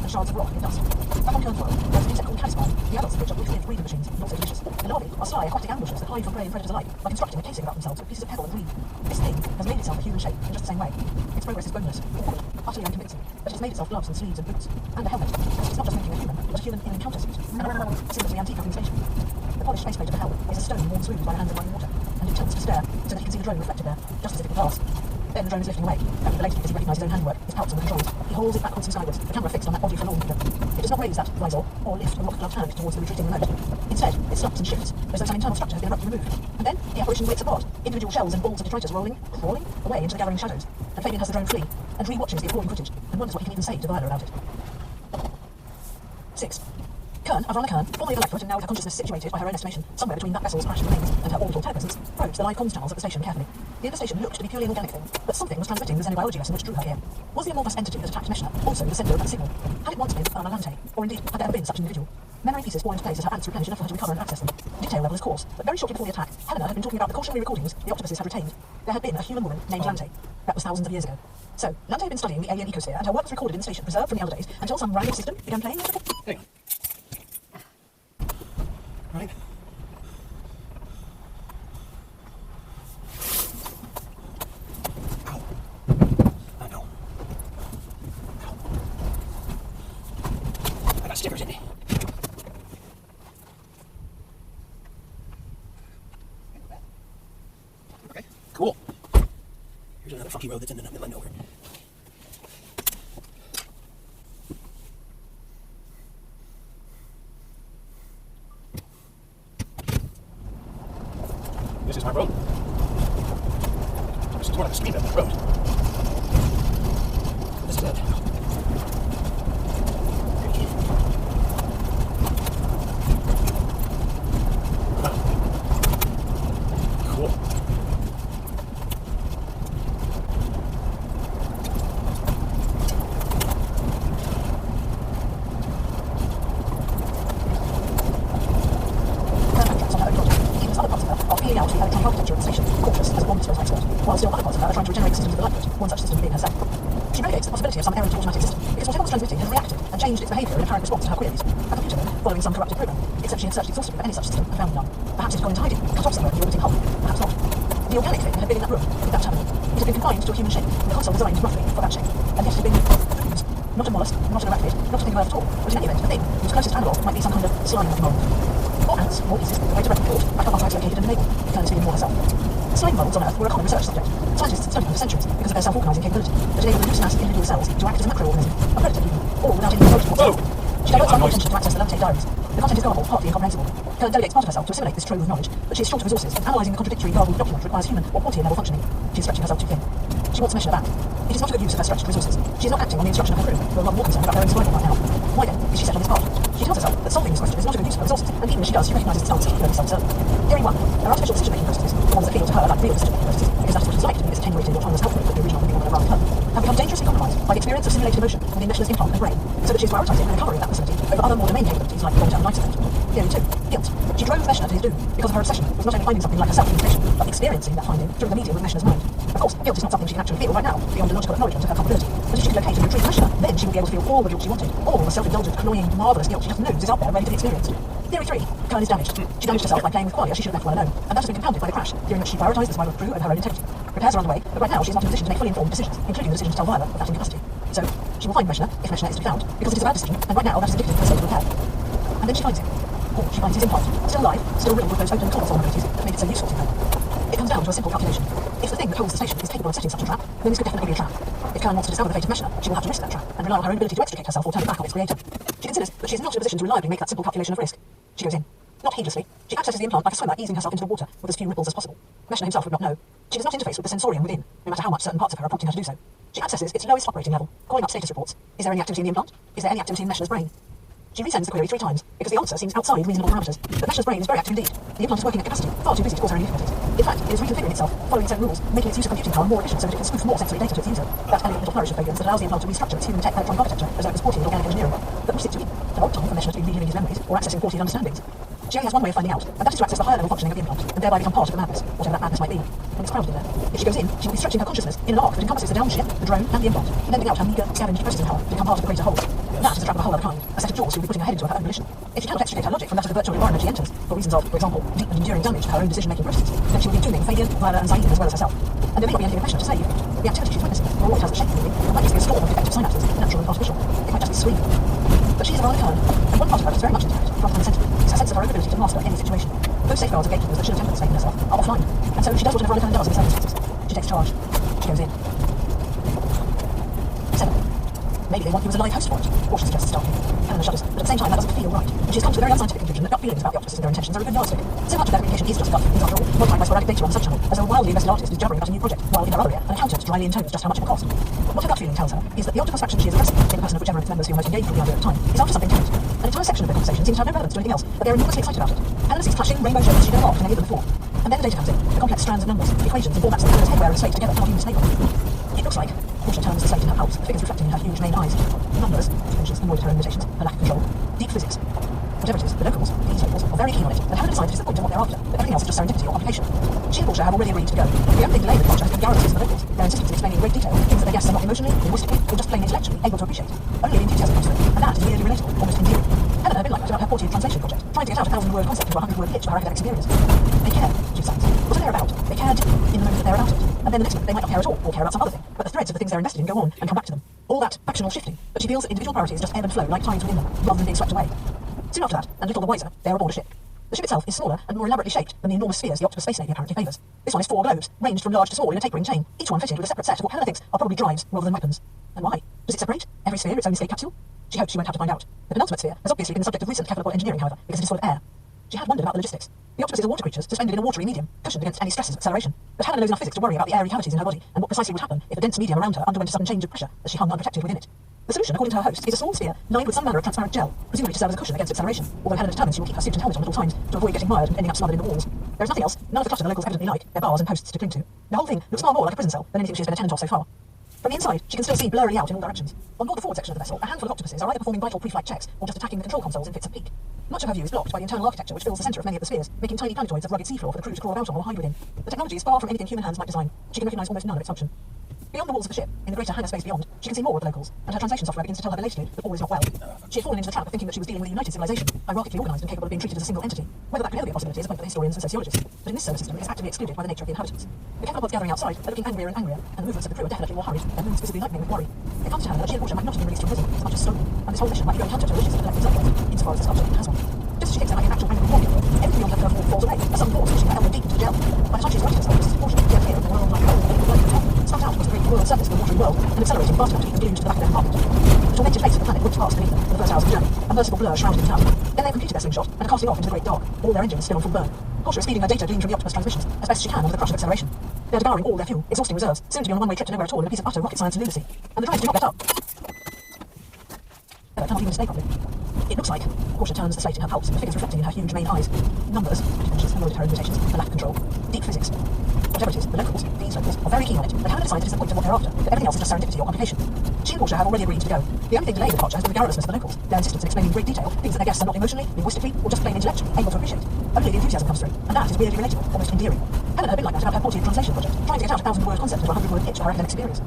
Shards of rock and dust. Back on Kern's world, there's an insect called caddisfly, the adults of which are weak-limbed breeding machines, and also delicious. The larvae are sly aquatic ambushers that hide from prey and predators alike by constructing a casing about themselves with pieces of pebble and weed. This thing has made itself a human shape in just the same way. Its progress is boneless, awkward, utterly unconvincing, but it has made itself gloves and sleeves and boots, and a helmet. It's not just making a human, but a human in an encounter suit. Similar to the antique looking station. The polished faceplate of the helmet is a stone worn smooth by the hands of running water, and it tilts to stare so that you can see the drone reflected there, just as if it were glass. Then the drone is lifting away, and belated because he recognises his own handwork, his pouts on the controls. He hauls it backwards and sideways, the camera fixed on that body forlorn figure. It does not raise that visor, or lift a rock-gloved hand towards the retreating remote. Instead, it stops and shifts, as though some internal structure has been abruptly removed. And then, the apparition waits apart, individual shells and balls of detritus rolling, crawling, away into the gathering shadows. And Fabian has the drone flee, and re-watches the appalling footage, and wonders what he can even say to Viola about it. 6. Kern, Avrona Kern, formerly of the Lightfoot and now with her consciousness situated by her own estimation somewhere between that vessel's crashed remains and her orbital telepresence, probed the live comms channels at the station carefully. The inner station looked to be purely an organic thing, but something was transmitting the xenobiology lesson which drew her here. Was the amorphous entity that attacked Meshna also the sender of that signal? Had it once been Urma Lante, or indeed had there ever been such an individual? Memory pieces fall into place as her ants replenish enough for her to recover and access them. Detail level is coarse, but very shortly before the attack, Helena had been talking about the cautionary recordings the octopuses had retained. There had been a human woman named Lante. That was thousands of years ago. So, Lante had been studying the alien ecosphere, and her work was recorded in the station, preserved from the elder days, until some random system began playing with it. Hang on. Right? Ow. I know. Ow. I got stickers in me. Okay, cool. Here's another funky road that's in the middle of nowhere. This is my road. This is one of the speed of the road. This is it. Good kid. Huh. Cool. Out the electronic architecture of the station, cautious as a bomb throws expert, while still other parts of her are trying to regenerate systems of the Lightfoot, one such system being herself. She relegates the possibility of some errant automatic system, because whatever was transmitting had reacted and changed its behaviour in apparent response to her queries. A computer, then, following some corrupted program, except she had searched exhaustively for any such system and found none. Perhaps it had gone into hiding, cut off somewhere in the orbiting hull, perhaps not. The organic thing had been in that room, with that terminal. It had been confined to a human shape, the console designed roughly for that shape, and yet it had been not a mollusk, not an arachnid, not a thing of earth at all, but in any event, a thing whose closest analogue might be some kind of slime-like mold. More ants, more pieces, the way to replicate, back up archives located in the navel, Kern is feeling more herself. Slime molds on Earth were a common research subject. Scientists studied them for centuries because of their self-organising capability that enabled the loose mass of individual cells to act as a macroorganism, a predator even, all without any approach whatsoever. She diverts some attention to access the Lante diaries. The content is garbled, partly incomprehensible. Kern delegates part of herself to assimilate this trove of knowledge, but she is short of resources, and analysing the contradictory garbled document requires human or Portian level functioning. She is stretching herself too thin. She wants Meshna back. It is not a good use of her stretched resources. She is not acting on the instruction of her crew, who are rather more concerned about their own survival right now. Why then is she set on this path? She tells herself that solving this question is not a good use of her resources, and even as she does, she recognises the stance of early self-serving. Theory 1. There are artificial decision-making processes, the ones that feel to her like real decision-making processes, because that is what it's like to be this attenuated autonomous helper that the original thinking woman around her, have become dangerously compromised by the experience of simulated emotion within Meshna's implant and brain, so that she is prioritising the recovery of that facility over other more domain capabilities like long-term life support. Theory 2. Guilt. She drove Meshna to his doom because of her obsession was not only finding something like herself in the station, but experiencing that finding through the medium of Meshna's mind. Of course, guilt is not something she can actually feel right now, beyond the logical acknowledgement of her culpability. But if she could locate and retrieve Meshna, then she would be able to feel all the guilt she wanted, all the self-indulgent, cloying, marvellous guilt she just knows is out there ready to be experienced. Theory 3. Kern is damaged. She damaged herself by playing with Qualia as she should have left well alone, and that has been compounded by the crash, during which she prioritised the survival of crew over her own integrity. Repairs are underway, but right now she is not in a position to make fully informed decisions, including the decision to tell Viola of that incapacity. So, she will find Meshna, if Meshna is to be found, because it is a bad decision, and right now that is addictive to the state of repair. And then she finds him. Or she finds his implant, still alive, still riddled with those open cobalt vulnerabilities that made it so useful to her. It comes down to a simple calculation. If the thing that holds the station is capable of setting such a trap, then this could definitely be a trap. If Kern wants to discover the fate of Meshna, she will have to risk that trap, and rely on her own ability to extricate herself or turn it back on its creator. She considers that she is not in a position to reliably make that simple calculation of risk. She goes in. Not heedlessly, she accesses the implant like a swimmer easing herself into the water with as few ripples as possible. Meshna himself would not know. She does not interface with the sensorium within, no matter how much certain parts of her are prompting her to do so. She accesses its lowest operating level, calling up status reports. Is there any activity in the implant? Is there any activity in Meshna's brain? She resends the query 3 times, because the answer seems outside reasonable parameters. But Meshna's brain is very active indeed. The implant is working at capacity, far too busy to cause her any difficulties. In fact, it is reconfiguring itself, following its own rules, making its use of computing power more efficient so that it can spoof more sensory data to its user. That elegant little flourish of fragrance that allows the implant to restructure its human tech electronic architecture as though it was porting organic engineering. But which seems to be an odd time for Meshna to be reliving his memories or accessing ported understandings. She only has one way of finding out, and that is to access the higher level functioning of the implant, and thereby become part of the madness, whatever that madness might be. And it's crowded in there. If she goes in, she will be stretching her consciousness in an arc that encompasses the downship, the drone, and the implant, lending out her meagre, scavenged processing power to become part of the greater whole. That is a trap of a whole other kind, a set of jaws she will be putting her head into of her own volition. If she cannot extricate her logic from that of the virtual environment she enters, for reasons of, for example, deep and enduring damage to her own decision-making processes, then she will be dooming Fabian, Viola, and Zaid as well as herself. And there may not be anything of Meshna to save. The activity she's witnessing, or what has the shape theory, might just be a storm of defective synapses, natural and artificial. It might just be screaming. But she is a rather Kern, and one part of her is very much intact, rather than sentient. It's her sense of her own ability to master any situation. Those safeguards and gatekeepers that should have tempered faith in herself are offline, and so she does what Veronica Kern does in circumstances. She takes charge. She goes in. 7. Maybe they want you as a live host for it, or she suggests starting. Helena shudders, but at the same time that doesn't feel right, and she has come to the very unscientific conclusion that gut feelings about the octopuses and their intentions are a good yardstick. So much of their communication is just gut feelings after all, modified by sporadic data on the subchannel, as a wildly invested artist is jabbering about a new project, while in her other ear, an accountant dryly intones just how much it will cost. What her gut feeling tells her is that the octopus faction she is addressing, in the person of whichever of its members feel most engaged with the idea at the time, is after something tenant. An entire section of the conversation seems to have no relevance to anything else, but they are enormously excited about it. Helena sees clashing rainbow shapes she never marked in any of them before. And then the data comes in, the complex strands of numbers, equations and formats that Helena's headwear and slate together cannot even stable. It looks like, Portia turns the slate in her palps, the figures reflecting in her huge main eyes. Numbers, inches, annoyed at her own limitations, her lack of control. Deep physics. Whatever it is, the locals, these locals, are very keen on it, and Helena decides it is the point of what they're after, but everything else is just serendipity or complication. She and Portia have already agreed to go. The only thing delaying the departure has been guarantees from the locals, their insistence in explaining in great detail things that their guests are not emotionally, linguistically, or just plain intellectually able to appreciate. Only the enthusiasm comes through, and that is weirdly relatable, almost endearing. Helena had been like that about her ported translation project, trying to get out a 1,000-word concept into a 100-word pitch for her academic experience. They care, she decides. What are they about? They care deeply in the moment that they're about it, and then the next minute they might not care at all, or care about some other thing, but the threads of the things they're invested in go on and come back to them. All that factional shifting, but she feels that individual priorities just ebb and flow like tides within them, rather than being swept away. Soon after that, and little the wiser, they are aboard a ship. The ship itself is smaller and more elaborately shaped than the enormous spheres the Octopus Space Navy apparently favours. This one is 4 globes, ranged from large to small in a tapering chain, each one fitted with a separate set of what Helena thinks are probably drives rather than weapons. And why? Does it separate? Every sphere its own escape capsule? She hopes she won't have to find out. The penultimate sphere has obviously been the subject of recent capital engineering, however, because it is full of air. She had wondered about the logistics. The octopuses are water creatures suspended in a watery medium, cushioned against any stresses of acceleration. But Helena knows enough physics to worry about the airy cavities in her body and what precisely would happen if the dense medium around her underwent a sudden change of pressure as she hung unprotected within it. The solution, according to her host, is a small sphere lined with some manner of transparent gel, presumably to serve as a cushion against acceleration, although Helena determines she will keep her suit and helmet on at all times to avoid getting mired and ending up smothered in the walls. There is nothing else, none of the clutter the locals evidently like, their bars and posts to cling to. The whole thing looks far more like a prison cell than anything she has been a tenant of so far. From the inside, she can still see blurrily out in all directions. On board the forward section of the vessel, a handful of octopuses are either performing vital pre-flight checks or just attacking the control consoles in fits of peak. Much of her view is blocked by the internal architecture which fills the centre of many of the spheres, making tiny planetoids of rugged seafloor for the crew to crawl about on or hide within. The technology is far from anything human hands might design. She can recognise almost none of its function. Beyond the walls of the ship, in the greater hangar space beyond, she can see more of the locals, and her translation software begins to tell her belatedly that all is not well. She had fallen into the trap of thinking that she was dealing with a united civilization, hierarchically organised and capable of being treated as a single entity. Whether that could ever be a possibility is a point for the historians and sociologists, but in this solar system it is actively excluded by the nature of the inhabitants. The cephalopods gathering outside are looking angrier and angrier, and the movements of the crew are definitely more hurried, their moves visibly lightening with worry. It comes to her that she and Portia might not have been released from prison as much as stolen, and this whole mission might be going counter to her wishes of collective zeitgeist, insofar as the subject has one. Just as she thinks there might be an actual angry warrior, everything beyond her curve falls away, as some force pushing her elbow deep into the gel. By the time she's righted herself, this is Portia, the idea of the world like a spat out across the great world surface of the watery world and accelerating faster to keep them glued to the back of their compartment. The tormented face of the planet whipped past beneath them in the first hours of the journey, a merciful blur shrouded in town. Then they've completed their slingshot and are casting off into the great dark, all their engines still on full burn. Portia is feeding her data gleaned from the octopus transmissions as best she can under the crush of acceleration. They're devouring all their fuel, exhausting reserves, soon to be on a one-way trip to nowhere at all in a piece of utter rocket science lunacy. And the drives do not let up. I cannot even stay properly. It looks like Portia turns the slate in her pulse, the figures reflecting in her huge main eyes. Numbers, she mentions, avoided her invitations, the lack of control, deep physics. Whatever it is, the locals, these locals, are very keen on it, but haven't decided it is the point of what they're after, that everything else is just serendipity or complication. She and Portia have already agreed to go. The only thing delaying the departure has been the garrulousness of the locals, their insistence in explaining in great detail things that their guests are not emotionally, linguistically, or just plain intellectually able to appreciate. Only the enthusiasm comes through, and that is weirdly relatable, almost endearing. Helen had been like that about her Portia translation project, trying to get out a 1,000-word concept into a 100-word pitch for her academic superiors.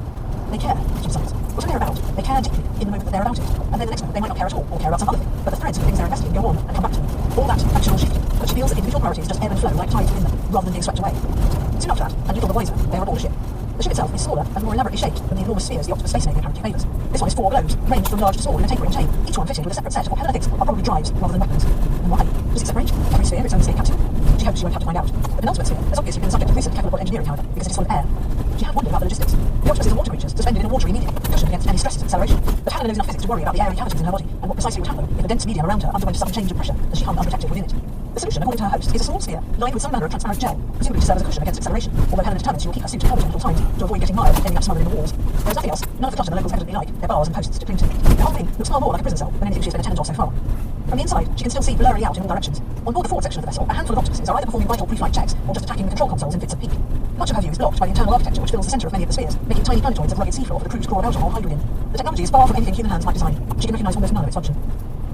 They care, she decides. Whatever they're about, they care deeply in the moment that they're about it. And then the next moment, they might not care at all, or care about some other thing. But the threads of the things they're invested in go on and come back to them. All that factional shifting, but she feels that individual priorities just ebb and flow like tides within them, rather than being swept away. Soon after that, and little the wiser, they are aboard a ship. The ship itself is smaller and more elaborately shaped than the enormous spheres the octopus space navy apparently favours. This one is 4 globes, ranged from large to small in a tapering chain, each one fitted with a separate set of what Helena thinks are probably drives rather than weapons. And why? Does it separate? Every sphere its own escape capsule? She hopes she won't have to find out. The penultimate sphere has obviously been the subject of recent calculable engineering, however, because it is full of air. She had wondered about the logistics. The octopus is a water creature, suspended in a watery medium, cushioned against any stresses of acceleration. But Helen knows enough physics to worry about the airy cavities in her body, and what precisely would happen if the dense medium around her underwent a sudden change of pressure as she hung unprotected within it. The solution, according to her host, is a small sphere lined with some manner of transparent gel, presumably to serve as a cushion against acceleration, although Helen determines she will keep her suit covered at all times to avoid getting mired and ending up smothered in the walls. There is nothing else, none of the clutter the locals evidently like, their bars and posts to cling to. The whole thing looks far more like a prison cell than anything she has been a tenant of so far. From the inside, she can still see blurry out in all directions. On board the forward section of the vessel, a handful of octopuses are either performing vital pre-flight checks or just attacking the control consoles in fits of peak. Much of her view is blocked by the internal architecture which fills the centre of many of the spheres, making tiny planetoids of rugged seafloor for the crew to crawl about on or hide within. The technology is far from anything human hands might design. She can recognise almost none of its function.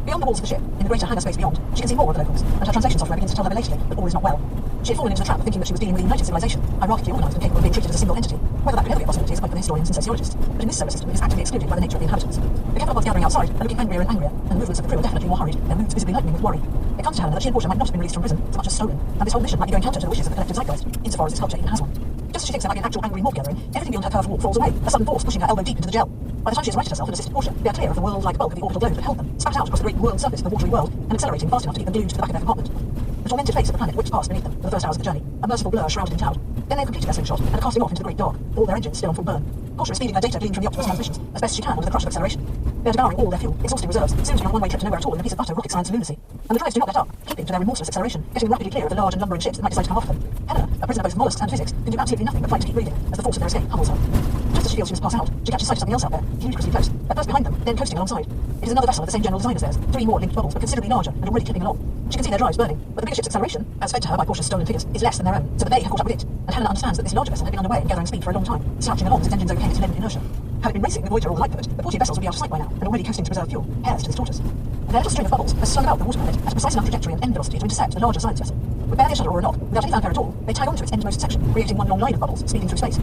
Beyond the walls of the ship, in the greater hangar space beyond, she can see more of the locals, and her translation software begins to tell her belatedly that all is not well. She had fallen into the trap of thinking that she was dealing with a united civilization, hierarchically organised and capable of being treated as a single entity. Whether that could ever be a possibility is a point for historians and sociologists, but in this solar system it is actively excluded by the nature of the inhabitants. The chemical gathering outside are looking angrier and angrier, and the movements of the crew are definitely more hurried, their moods visibly lightening with worry. It comes to Helen that she and Portia might not have been released from prison so much as stolen, and this whole mission might be going counter to the wishes of the collective zeitgeist, insofar as this culture even has one. Just as she thinks there might be an actual angry mob gathering, everything beyond her curved walk falls away, a sudden force pushing her elbow deep into the gel. By the time she has righted herself and assisted Portia, they are clear of the world-like bulk of the orbital globe that held them, spat out across the great world surface of the watery world, and accelerating fast enough to keep them glued to the back of their compartment. The tormented face of the planet whipped past beneath them for the first hours of the journey, a merciful blur shrouded in cloud. Then they have completed their slingshot and are casting off into the great dark, all their engines still on full burn. Portia is feeding her data gleaned from the octopus transmissions as best she can under the crush of acceleration. They are devouring all their fuel, exhausting reserves, soon to be on a one-way trip to nowhere at all in a piece of utter rocket science lunacy. And the drives do not let up, keeping to their remorseless acceleration, getting rapidly clear of the large and lumbering ships that might decide to come after them. Helena, a prisoner both of mollusks and physics, can do absolutely nothing but fight to keep breathing as the force of their escape pummels her. Just as she feels she must pass out, she catches sight of something else out there, ludicrously close, at first behind them, then coasting alongside. It is another vessel of the same general design as theirs, 3 more linked bubbles, but considerably larger and already clipping along. She can see their drives burning, but the bigger ship's acceleration, as fed to her by Portia's stolen figures, is less than their own, so that they have caught up with it. And Helena understands that this larger vessel had been underway and gathering speed for a long time, slouching along as its engines overcame its leaden inertia. Had it been racing, the Voyager or the Lightbird, the Portia vessels would be out of sight by now, and already coasting to preserve fuel, hairs to this tortoise. Their little string of bubbles has slung about the water planet at a precise enough trajectory and end velocity to intercept the larger science vessel. With barely a shuttle or a knock, without any fanfare at all, they tag onto its endmost section, creating one long line of bubbles, speeding through space.